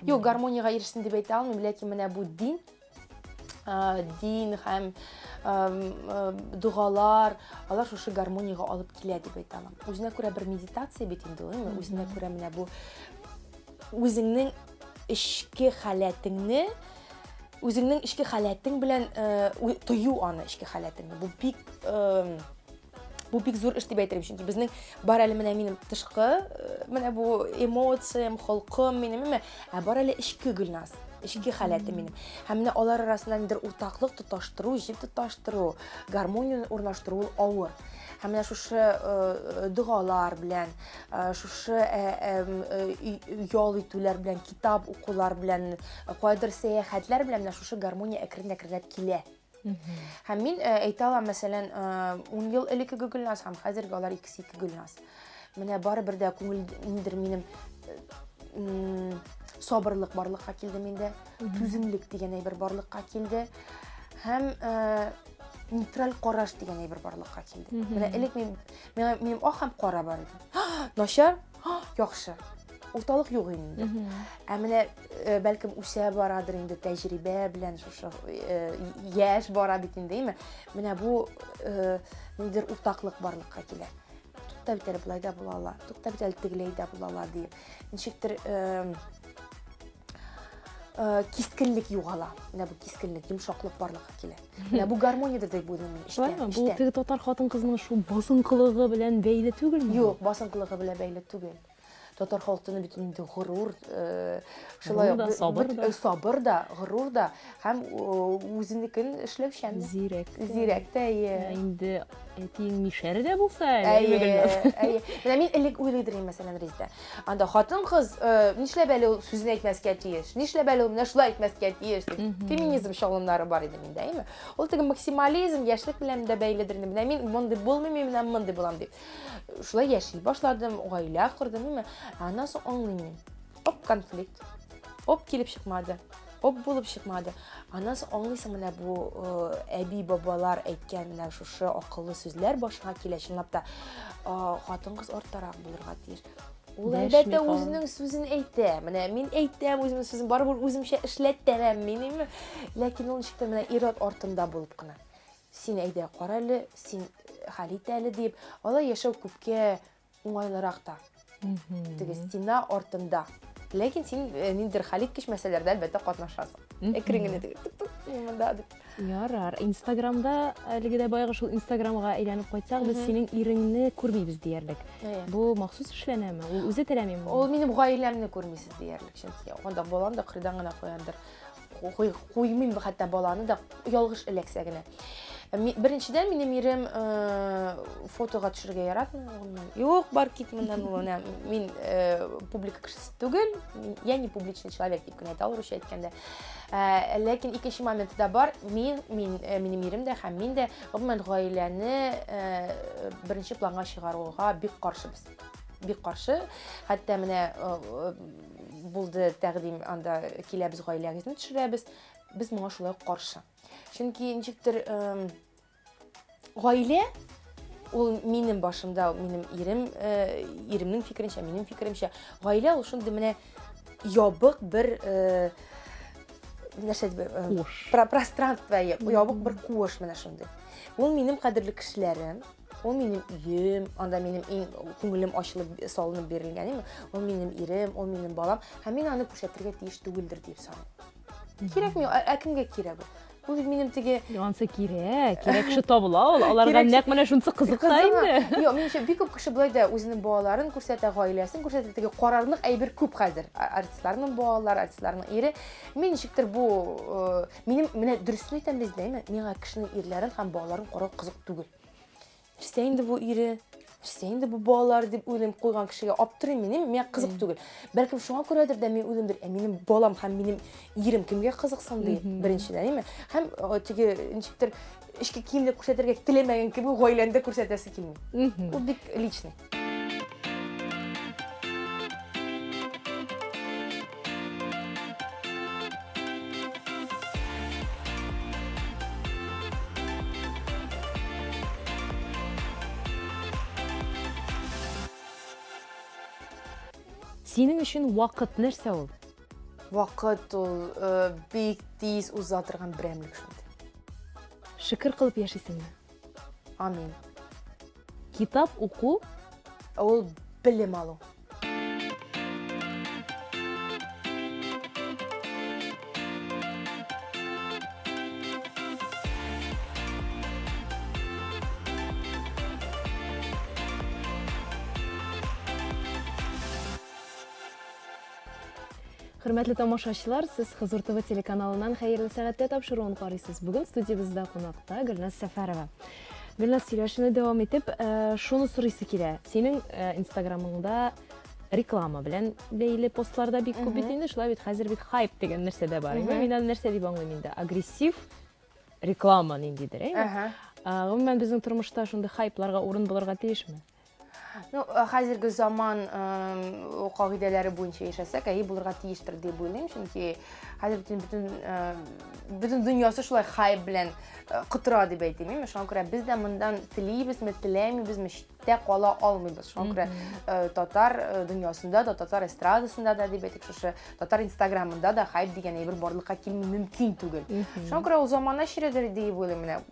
Юк, гармониягә ирештем дип әйтә алмыйм, ләкин менә бу дин һәм дугалар, алар шушы гармониягә алып килә дип әйтә алам. Үзенә күрә бер медитация бит инде ул, үзенә күрә менә бу үзеңнең эчке халәтеңне, үзеңнең эчке халәтең белән тою аны эчке халәтеңне. Бу бик зур эш дип әйтәм, чөнки безнең бар әле менә минем тышкы, менә бу эмоциям, холкым минем, бар әле эчке гөлназ, эчке халәтем минем. Һәм менә алар арасында ниндер уртаклык тоташтыру, җеп тоташтыру, гармонияны урнаштыру авыр. Һәм менә шушы дугалар белән, шушы ял итүләр белән, китап укулар белән, кайдыр сәяхәтләр белән менә шушы гармония әкрен-әкренләп килә. Һәм мин әйтә алам, мәсәлән, 10 ел элекке гөлназ һәм хәзерге алар икесе ике гөлназ. Менә барыбер дә күңелдер минем сабырлык барлыкка килде миндә, түземлек дигән әйбер барлыкка килде һәм нейтраль караш дигән әйбер барлыкка килде. Менә элек минем ак һәм кара бар иде. Начар, яхшы. Урталык юк инде. Ә менә бәлкем үсә барадыр инде тәҗрибә белән шушы яшь бара бит инде, әйме? Менә бу ниндер уртаклык барлыкка килә. Тукта бит әле булай да була ала. Тукта бит әле тегеләй дә була ала дип. Ничектер кискенлек югала. Менә бу кискенлек, йомшаклык барлыкка килә. Менә бу гармониядә дә булды минем эштә. Бу теге татар хатын-кызның шу басынкылыгы белән бәйле түгелме? Юк, басынкылыгы белән бәйле түгел. Татар халкының бит инде горур, шулай сабыр да, горур да һәм үзенекен эшләүчән. Зирәк тә инде әтиң мишәре дә булса, әйе. Менә мин элек уйлыйдыр мәсәлән Резидә. Анда хатын-кыз нишләп әле ул сүзен әйтмәскә тиеш? Нишләп әле ул менә шулай әйтмәскә тиеш? Феминизм шагылымнары бар иде миндә, әйме? Ул теге максимализм, яшьлек белән дә бәйледер. Менә мин мондый булмыйм, менә мондый булам дип. Шулай яши башладым, гаилә курдым, әйме? Аннан соң аңлыйм. Оп, конфликт. Оп, килеп чыкмады. Оп, булып чыкмады. Аннан соң аңлыйсың, менә бу әби бабалар әйткән менә шушы акыллы сүзләр башыңа килә, чынлап та хатын-кыз арттарак булырга тиеш. Ул әлбәттә үзенең сүзен әйтә. Менә мин әйтәм үземнең сүзен, барыбер үземчә эшләтәм минем. Ләкин ул ничектер менә ират артында булып кына. Син әйдә кара әле, син хәл ит әле дип, алай яшәү күпкә уңайлырак та. Теге стена артында. Ләкин син ниндер хәл иткеч мәсьәләләрдә әлбәттә катнашасың. Әкрен генә монда дип. Ярар. Инстаграмда әлеге дә баягы шул Инстаграмга әйләнеп кайтсак, без синең иреңне күрмибез диярлек. Бу махсус эшләнәме? Ул үзе теләмиме? Ул минем гаиләмне күрмисез диярлек. Чөнки анда балам да кырдан гына куяндыр. Куймыйм хәтта баланы да ялгыш эләксә генә. Беренчедән минем ирем фотога төшергә яратмый. Юк, бар кит моннан ул. Мин публика кешесе түгел, я не публичный человек дип кенә әйтә алыр өчен әйткәндә. Ләкин икенче моментта бар, минем ирем дә һәм мин дә гомумән гаиләне беренче планга чыгаруга бик каршыбыз. Бик каршы. Хәтта менә булды тәкъдим анда киләбез гаиләгезне төшерәбез. без моңа шулай каршы. Чөнки ничектер гаилә ул минем башымда, минем иремнең фикеренчә, минем фикеремчә, гаилә ул шундый менә ябык бер нәрсә дип пространство, ябык бер куыш менә шундый. Ул минем кадерле кешеләрем, ул минем өем, анда минем күңелем ачылып салынып бирелгән, ул минем ирем, ул минем балам, һәм мин аны күрсәтергә тиеш түгелдер дип саныйм. Кирәкми, кемгә кирәк бу? Бу минем теге Янсы кирәк кеше табыла ул. Аларга нәкъ менә шунысы кызыкта инде. Юк, минемчә бик күп кеше булай да үзенең балаларын күрсәтә, гаиләсен күрсәтә, теге карарлык әйбер күп хәзер. Артистларның балалары, артистларның ире. Мин ничектер бу минем менә дөресен әйтәм бездәме? Миңа кешенең ирләрен һәм балаларын карау кызык түгел. Нәрсә инде бу ире? Нәрсә инде бу балалар дип уйлап куйган кешегә аптырыйм мин, миңа кызык түгел. Бәлкем шуңа күрәдер дә мин уйлыймдыр, минем балам һәм минем ирем кемгә кызыксын ди, беренчедән, әйме? Һәм теге ничектер эшкә киемдә күрсәтергә теләмәгән кебек гаиләндә күрсәтәсе килми. Ул бик личный. Синең өчен вакыт нәрсә ул? Вакыт ул бик тиз уза торган берәмлек шундый. Шөкер кылып яшисеңме? Амин. Китап уку Ул белем алу. Хөрмәтле тамашачылар, сез Хызур ТВ телеканалыннан хәерле сәгатьтә тапшыруын карыйсыз. Бүген студиябызда кунакта Гөлназ Сәфәрова. Гөлназ, сөйләшүне дәвам итеп, шуны сорыйсы килә. Синең Инстаграмыңда реклама белән бәйле постларда бик күп бит инде, шулай бит хәзер бик хайп дигән нәрсә дә бар. Мин аны нәрсә дип аңлыйм инде? Агрессив реклама ниндидер, әйме? Гомумән безнең тормышта шундый хайпларга урын булырга тиешме? Хәзерге заман кагыйдәләре буенча яшәсәк, булырга тиештер дип уйлыйм, чөнки хәзер бөтен дөньясы шулай хайп белән кытыра дип әйтим. Шуңа күрә без дә мондан телибезме, теләмибезме, читтә кала алмыйбыз. Шуңа күрә татар дөньясында да, татар эстрадасында да дип әйтик, шушы татар инстаграмында да хайп дигән әйбер барлыкка килми мөмкин түгел. Шуңа күрә ул заманна чирәдер дип уйлыйм.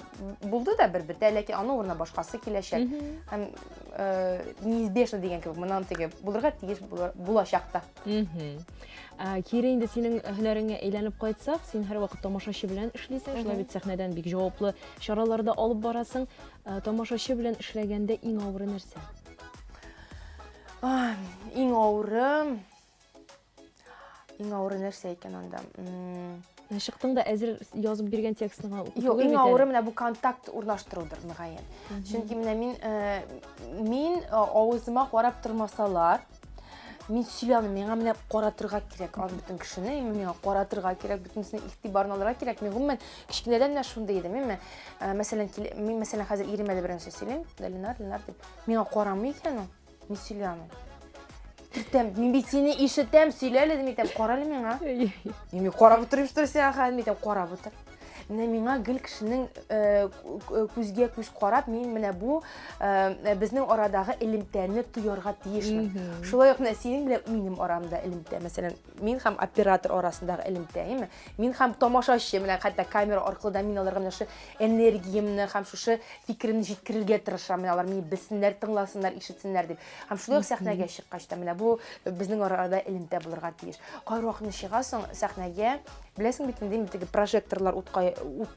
Булды да бер бит, ләкин аның урынына башкасы киләчәк. Һәм неизбежно дигән кебек, моннан теге булырга тиеш булачакта. Кире инде синең һөнәреңә әйләнеп кайтсак, син һәр вакыт тамашачы белән эшлисең, шулай бит сәхнәдән бик җаваплы чараларда алып барасың. Тамашачы белән эшләгәндә иң авыры нәрсә? Иң авыры нәрсә икән анда? Чыктың да әзер язып биргән текстыңа укытып Юк, иң авыры менә бу контакт урнаштырудыр мөгаен. Чөнки менә мин авызыма карап тормасалар, мин сөйләмим, миңа менә каратырга кирәк, аны бөтен кешене, миңа каратырга кирәк, бөтенсенең игътибарын алырга кирәк. Мин гомумән кичкенәдән дә шундый идем. Мәсәлән, хәзер иремә дә бернәрсә сөйләйм, Ленар дип. Миңа карамый икән ул, мин сөйләмим. Мин бит сине ишетәм, сөйләле дим, әйтәм, карале миңа. Мин карап утырыйм, что син хәзер әйтәм, карап утыр. Менә миңа гел кешенең күзгә күз карап, мин менә бу безнең арадагы элемтәне тоярга тиешмен. Шулай ук менә синең белән минем арамда элемтә. Мәсәлән, мин һәм оператор арасындагы элемтә, әйме? Мин һәм тамашачы, менә хәтта камера аркылы да мин аларга менә шу энергиямны һәм шушы фикерне җиткерергә тырышам. Менә алар мине белсеннәр, тыңласыннар, ишетсеннәр дип. Һәм шулай ук сәхнәгә чыккач та менә бу безнең арада элемтә булырга тиеш. Кайвакытны чыгасың сәхнәгә, беләсең бит инде теге прожекторлар ут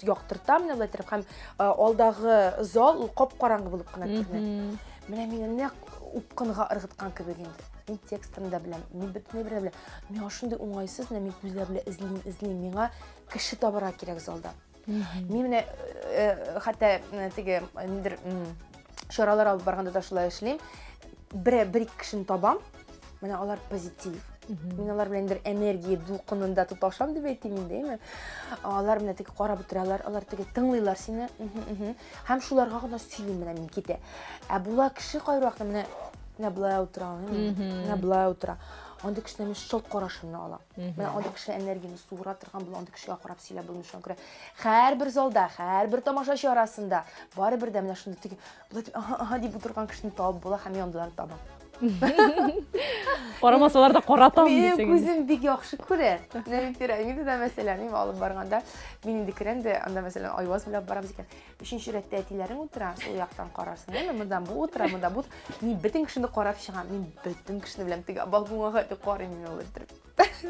яктырта, менә булай торып, һәм алдагы зал ул кап-караңгы булып кына күренә. Менә мине нәкъ упкынга ыргыткан кебек инде. Мин текстын да беләм, мин бөтенләй беләм. Миңа шундый уңайсыз, мин күзләр белән эзлим, миңа кеше табарга кирәк залда. Мин менә хәтта теге ниндер чаралар алып барганда да шулай эшлим. Бер-ике кешене табам. Менә алар позитив. Мин алар белән энергия дулкынында тоташам дип әйтим инде, әйме? Алар менә теге карап утыралар, алар теге тыңлыйлар сине. Һәм шуларга гына сөйлим менә мин китә. Була кеше кайракны менә булай утыра, менә булай утыра. анда кешенең шылт карашымны ала. Менә анда кеше энергияны суыра торган була, анда кешегә карап сөйләп булмый шуңа күрә. Һәрбер залда, һәрбер тамашачы арасында барыбер дә менә шундый теге ага дип утырган кешене табып була һәм яндылар табам. Карамасалар да каратам Менә дисең. күзем бик яхшы күрә. Менә пирамида да мәсәлән, мин алып барганда, мин инде керәм дә, анда мәсәлән Айваз белән барабыз икән. 3нче рәттә әтиләрең утыра, сул яктан карарсың, әйме, монда бу утыра, монда бу. Мин бөтен кешене карап чыгам, мин бөтен кешене беләм, теге балконга хәтле карыйм мин ул итеп.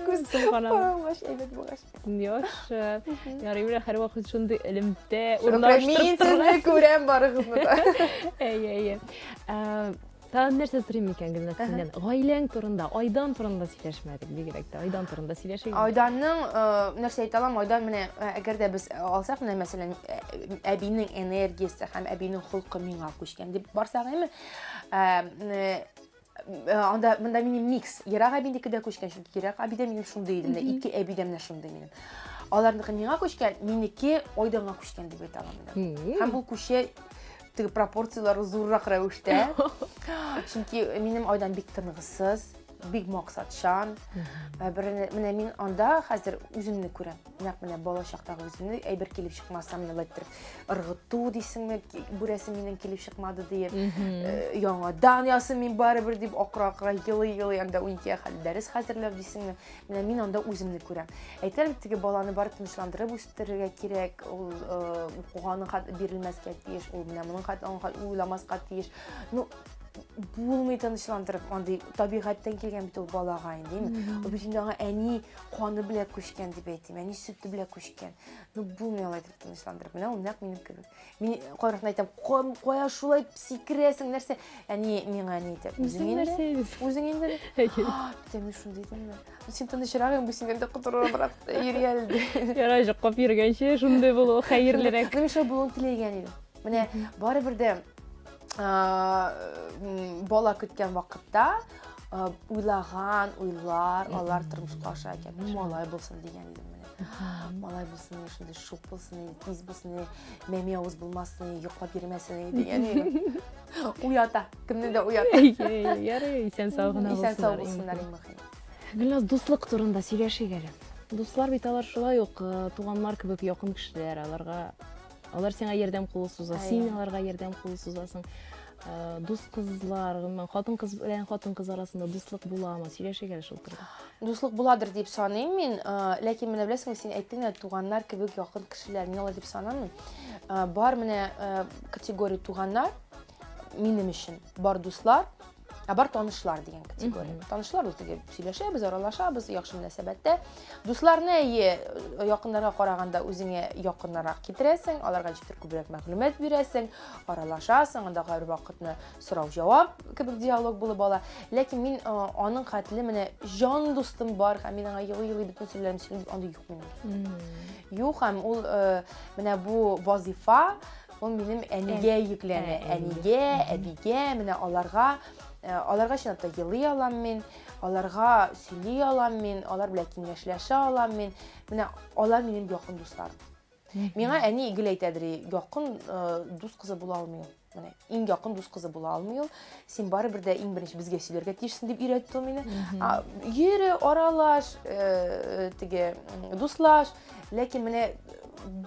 Күз карамаш, әйбәт булгач. Яхшы. Ярый, менә һәр вакыт шундый элемтә Мин урнаштырып сезне күрәм барыгызны да. Әйе. Тагын нәрсә сорыйм икән генә синнән? Гаиләң турында, Айдан турында сөйләшмәдек бигрәк тә. Айдан турында сөйләшик. Айданның нәрсә әйтә алам, Айдан менә әгәр дә без алсак, менә мәсәлән, әбинең энергиясе һәм әбинең холкы миңа күчкән дип барсак, әйме, анда монда минем микс. Ерак әбинеке дә күчкән, чөнки ерак әбидә минем шундый иде, менә ике әбидә менә шундый минем. Аларныкы миңа күчкән, минеке Айданга күчкән дип әйтә алам. Һәм бу күчә теге пропорциялары зуррак рәвештә. Чөнки минем Айдан бик тынгысыз, бик максатчан. Менә мин анда хәзер үземне күрәм. Менә бала чактагы үземне әйбер килеп чыкмасам, менә лайтыр ыргыту дисеңме, бүрәсе минем килеп чыкмады дип. Яңадан ясым мин барыбер дип акра-акра елый-елый анда 12 хәл дәрес хәзерләп дисеңме. Менә мин анда үземне күрәм. Әйтәләр теге баланы бар тынычландырып үстерергә кирәк. Ул укуганы хат бирелмәскә тиеш, ул менә моның хат уйламаска тиеш. Ну булмый тынычландырып, андый табигатьтән килгән бит ул балага инде. Ул бит инде аңа әни каны белән күчкән дип әйтим, әни сөте белән күчкән. Ну булмый алай дип тынычландырып. Менә ул нәкъ минем кебек. Мин кайракны әйтәм, кая шулай сикерәсең, нәрсә? Әни миңа әни әйтә, үзең инде. Тәми шундый димме? Син тынычрагың, бу синең дә котырырак йөргәлде. Ярай, җаккап йөргәнче шундый булу хәерлерәк. Мин шул булуын теләгән идем. Менә барыбер дә бала көткән вакытта уйлаган уйлар, алар тормышка аша икән. Малай булсын дигән идем менә. Малай булсын, шундый шуп булсын, тиз булсын, мәми авыз булмасын, йоклап йөрмәсен дигән идем. Уята, кемне дә уята. Ярый, исән сау гына булсыннар. Исән сау булсыннар иң мөһим. Гөлназ, дуслык турында сөйләшик әле. Дуслар бит алар шулай ук туганнар кебек якын кешеләр, алар сиңа ярдәм кулы суза, син аларга ярдәм кулы сузасың. Дус кызлар, хатын кыз белән хатын кыз арасында дуслык буламы? Сөйләшик әле шул турыда. Дуслык буладыр дип саныйм мин, ләкин менә беләсеңме, син әйттең, туганнар кебек якын кешеләр, мин алар дип санамыйм. Бар менә категория туганнар минем өчен, бар дуслар, бар танышлар дигән категория. Танышлар ул теге сөйләшәбез, аралашабыз, яхшы мөнәсәбәттә. Дусларны якыннарга караганда үзеңә якыннарак китерәсең, аларга җитер күбрәк мәгълүмат бирәсең, аралашасың, анда һәр вакытны сорау-җавап кебек диалог булып ала. Ләкин мин аның хәтле менә җан дустым бар, һәм мин аңа елый-елый бөтен сүзләрне сөйләп, анда юк минем. Юк, һәм ул менә бу вазифа, ул минем әнигә йөкләнә. Әнигә, әбигә, менә аларга чынлап та елый алам мин, аларга сөйли алам мин, алар белән киңәшләшә алам мин. Менә алар минем якын дусларым. Миңа әни гел әйтәдер, якын дус кызы була алмый ул. Менә иң якын дус кызы була алмый ул. Син барыбер дә иң беренче безгә сөйләргә тиешсең дип өйрәтте ул мине. Йөре, аралаш, теге дуслаш, ләкин менә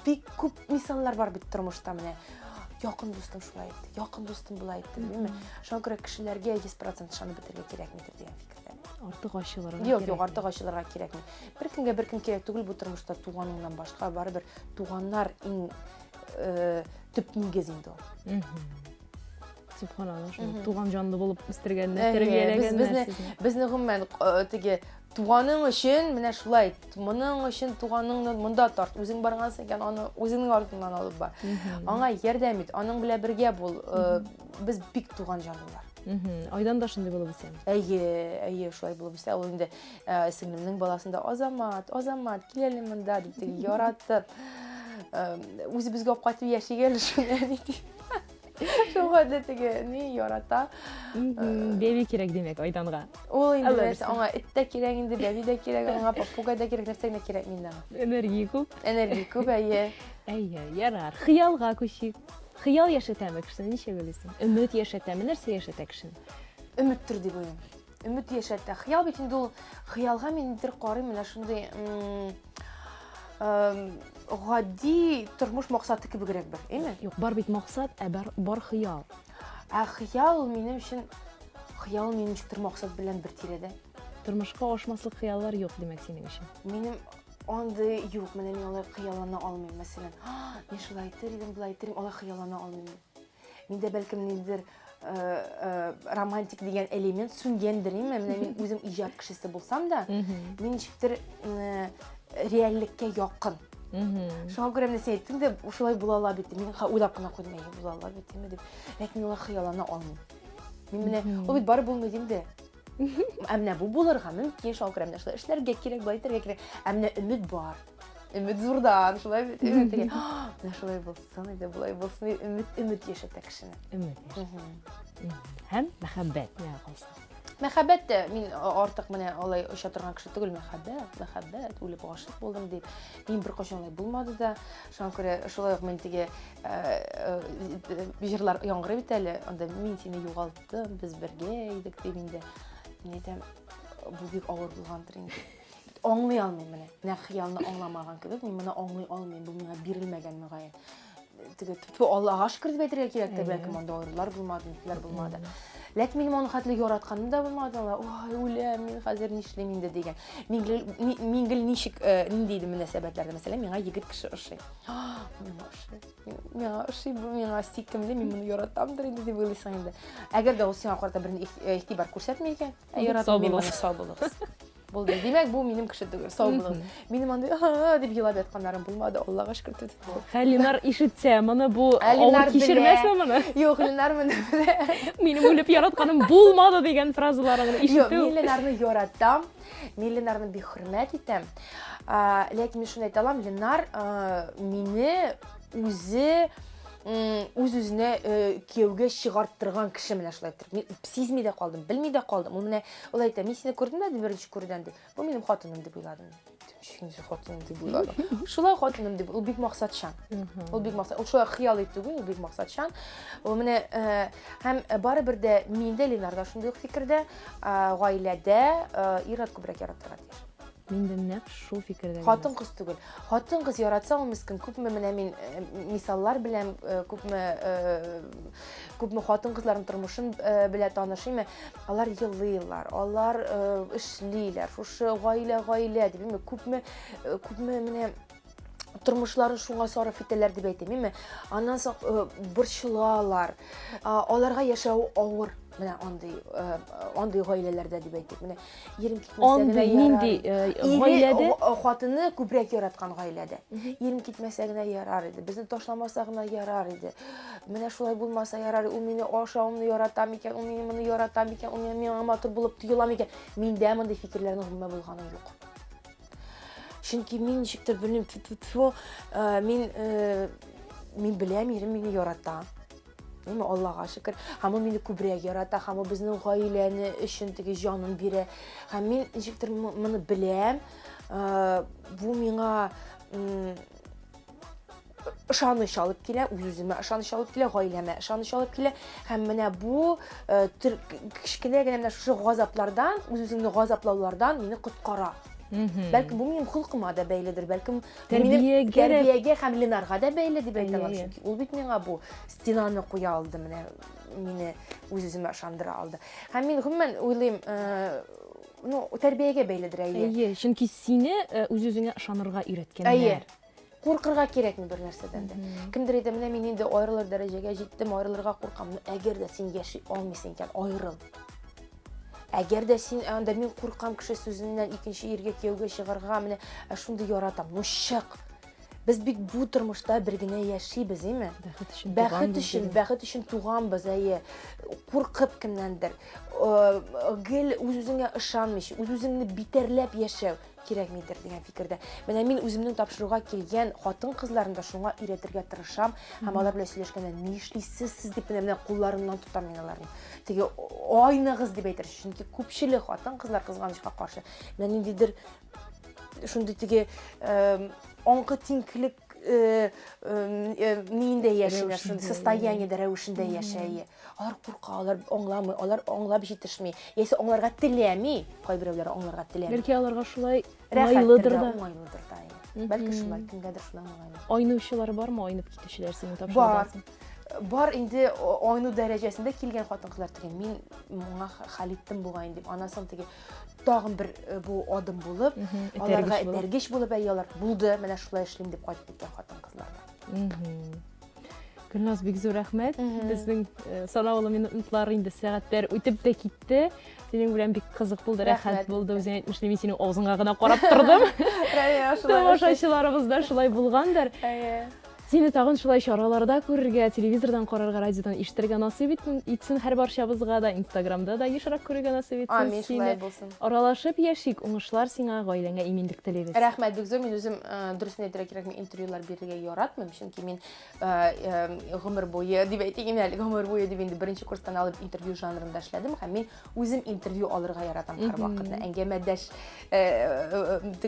бик күп мисаллар бар бит тормышта менә. Якын дустым шулай әйтте, якын дустым булай әйтте, димме? Шуңа күрә кешеләргә 100% ышанып бетергә кирәкмидер дигән фикердә. Артык ачылырга. Юк, артык ачылырга кирәкми. Бер көнгә бер көн кирәк түгел бу тормышта туганыңнан башка барыбер туганнар иң төп нигез инде ул. Субханалла, туган җанлы булып үстергәннәр, тәрбияләгәннәр. Безне гомумән теге туганың өчен менә шулай, моның өчен туганыңны монда тарт, үзең баргансың икән, аны үзеңнең артыңнан алып бар. Аңа ярдәм ит, аның белән бергә бул. Без бик туган җанлылар. Айдан да шундый булып үсәм. Әйе, шулай булып үсә. Ул инде сеңлемнең баласында Азамат, киләле монда дип теге яратып, үзе безгә алып кайтып яшигән шуны дип. Шуңа да теге ни ярата. Беби кирәк димәк Айданга. Ул инде аңа эт тә кирәк инде, беби дә кирәк, аңа папуга да кирәк, нәрсә генә кирәк миндә. Энергия күп. Энергия күп, әйе. Әйе, ярар. Хыялга күчик. Хыял яшәтәме кешене, ничә белесең? Өмет яшәтәме, нәрсә яшәтә кешене? Өметтер дип уйлыйм. үміт яшәтә. Хыял бит инде ул хыялга мин инде карыйм менә шундый гади тормыш максаты кебегрәк бер, әйме? Юк, бар бит максат, бар хыял. Хыял минем өчен хыял минем өчен максат белән бер тирәдә. Тормышка ашмаслык хыяллар юк димәк синең өчен. Минем андай юк, менә мин алай хыяллана алмыйм. Мәсәлән, мин шулай әйтер идем, булай әйтер идем, алай хыяллана алмыйм. Миндә бәлкем ниндидер романтик дигән элемент сүнгәндер, менә мин үзем иҗат кешесе булсам да, мин ничектер реальлеккә якын. Шуңа күрә менә син әйттең дә, шулай була ала бит. Мин уйлап кына куйдым, була ала бит дип. Ләкин алай хыяллана алмыйм. Мин менә ул бит бары булмый димде. Әмнә бу булырга мөмкин, шуңа күрә менә шулай эшләргә кирәк, булай итәргә кирәк. Әмнә өмет бар. Өмет зурдан, шулай бит. Менә шулай булсын иде, булай булсын. Өмет яшәтә кешене. Өмет. Һәм мәхәббәт менә калса. Мәхәббәт тә мин артык менә алай оча торган кеше түгел, мәхәббәт, үлеп гашык булдым дип. Мин бер кашан алай булмады да. Шуңа күрә шулай ук мин теге җырлар яңгырый бит әле. Анда мин сине югалттым, без бергә идек дип инде. Мин әйтәм, бу бик авыр булгандыр инде. Аңлый алмыйм менә. Менә хыялны аңламаган кебек, мин моны аңлый алмыйм. Бу миңа бирелмәгән мөгаен. Теге Аллага шөкер дип әйтергә кирәк тә, бәлкем анда авырлар булмады, ниләр булмады. Ләкин минем аны хәтле яратканым да булмады. Ой, үләм, мин хәзер нишлим инде дигән. Мингел ничек нинди мөнәсәбәтләрдә, мәсәлән, миңа егет кеше ошый. Миңа ошый, бу миңа сикемле, мин моны яратамдыр инде дип уйлыйсың инде. Әгәр дә ул сиңа карата бер игътибар күрсәтмәй икән, яратам, мин моны сау булыгыз. Булды. Димәк, бу минем кеше түгел, сау булыгыз. Минем андай дип елап ятканнарым булмады. Аллага шөкер дип. Хәлинар ишетсә, моны бу авыр кичермәсме моны? Юк, Ленар моны Минем үлеп яратканым булмады дигән фразаларыңны Юк, ишетү. мин Ленарны яратам. Мин Ленарны бик хөрмәт итәм. Ләкин мин шуны әйтә алам, Ленар мине үз-үзенә кияүгә чыгарттырган кеше менә шулай әйтер. Мин сизми дә калдым, белми дә калдым. Ул менә ул әйтә, мин сине күрдем дә беренче күрдән ди. Бу минем хатыным дип уйладым. Шундый хатыным дип уйладым. Шулай хатыным дип, ул бик максатчан. Ул бик максат, ул шулай хыял итте түгел, ул бик максатчан. Ул менә һәм барыбер дә миндә Ленарда шундый фикердә, гаиләдә ир-ат күбрәк яратырга тиеш. Миндә нәкъ шул фикердә. Хатын-кыз түгел. Хатын-кыз яратса, ул мискин күпме менә мин мисаллар белән күпме хатын-кызларның тормышын белә танышыйм. Алар елыйлар, алар эшлиләр. Шушы гаилә дип, күпме менә тормышларын шуңа сарыф итәләр дип әйтәм. Аннан соң борчылалар. Аларга яшәү авыр. Менә андай гаиләләрдә дип әйтик. Менә ирем китмәсә генә ярар. Гаиләдә хатыны күбрәк яраткан гаиләдә. Ирем китмәсә генә ярар иде. Безне ташламаса гына ярар иде. Менә шулай булмаса ярар. Ул мине ашавымны ярата микән? Ул мине моны ярата микән? Ул миңа матур булып тоела микән? Миндә мондый фикерләрнең гомумән булганы юк. Чөнки мин ничектер белмим, мин беләм, ирем мине ярата. Аллага шөкер. Һәм ул мине күбрәк ярата, һәм ул безнең гаиләне өчен теге җанын бирә. Һәм мин ничектер моны беләм. Бу миңа ышаныч алып килә, үземә ышаныч алып килә, гаиләмә ышаныч алып килә. Һәм менә бу кичкенә генә менә шушы газаплардан, үзеңне газаплаулардан мине коткара. Бәлки бу минем хулкыма да бәйледер, бәлки тәрбиягә һәм Ленарга да бәйле дип әйтә алам. Чөнки ул бит миңа бу стенаны куя алды, менә мине үз-үземә ышандыра алды. Һәм мин гомумән уйлыйм, тәрбиягә бәйледер әйе. Әйе, чөнки сине үз-үзеңә ышанырга өйрәткәннәр. Куркырга кирәкме бер нәрсәдән дә. Кемдер әйтә, менә мин инде аерылыр дәрәҗәгә җиттем, аерылырга куркам. Әгәр дә син яши алмыйсың икән, аерыл. Әгәр дә син анда мин куркам кеше сүзеннән икенче иргә кияүгә чыгарга, менә шундый яратам. Чык. Без бик бу тормышта бер генә яшибез, әйме? Бәхет өчен туганбыз, әйе. Куркып кемнәндер. Гел үз-үзеңә ышанмыйча, үз-үзеңне битәрләп яшәү кирәкмидер дигән фикердә. Менә мин үземнең тапшыруга килгән хатын-кызларны да шуңа өйрәтергә тырышам. Һәм алар белән сөйләшкәндә ни эшлисез сез дип менә кулларыннан тутам мин аларны. Теге айныгыз дип әйтер. Чөнки күпчелек хатын-кызлар кызганычка каршы. Менә ниндидер шундый теге аңкы тинклек миндә яшәү, шундый состояниедә рәвешендә яшәү. алар курка, алар аңламый, алар аңлап җитешми, яисә аңларга теләми, кайберәүләре аңларга теләми. Бәлки аларга шулай Рәхәттер уңайлыдыр да, да. уңайлыдыр да. Бәлки шулай, кемгәдер шулай уңайлы. Айнучылар бармы, айнып китүчеләр синең Бар. тапшырган? Бар инде айну дәрәҗәсендә килгән хатын-кызлар тигән. Мин моңа хәл иттем бугай дип. Анасын теге тагын бер бу адым булып, аларга этәргеч булып әйялар булды. Менә шулай эшлим дип кайтып киткән хатын-кызлар. Гөлназ, бик зур рәхмәт. Безнең санаулы минутлар инде сәгатьләр үтеп тә китте. Синең белән бик кызык булды, рәхәт булды. Үзең әйтмешли, мин синең авызыңа гына карап тордым. Тамашачыларыбыз да шулай булгандыр. Сине тагын шулай чараларда күрергә, телевизордан карарга, радиодан ишетергә насыйп итсен һәр барчабызга да, Инстаграмда да ешрак күрергә насыйп итсен. Амин, шулай булсын. Аралашып яшик, уңышлар сиңа, гаиләңә иминлек теләбез. Рәхмәт бик зур. Мин үзем дөресен әйтергә кирәк, мин интервьюлар бирергә яратмыйм, чөнки мин гомер буе дип әйтим әле, гомер буе дип инде беренче курстан алып интервью жанрында эшләдем һәм мин үзем интервью алырга яратам һәр вакытта. Әңгәмәдәш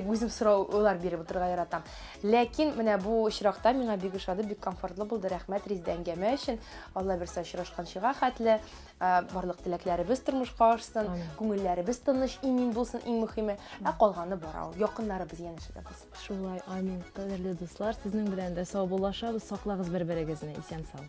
үзем сораулар биреп утырырга яратам. Ләкин менә бу очракта миңа бик ошады, бик комфортлы булды. Рәхмәт Резеда әңгәмә өчен. Алла берсе очрашканчыга хәтле, барлык теләкләребез тормышка ашсын, күңелләребез тыныч, имин булсын, иң мөһиме. Калганы бара ул. Якыннарыбыз янәшәдә булсын. Шулай, амин. Кадерле дуслар, сезнең белән дә сау булашабыз, саклагыз бер-берегезне, исән сау.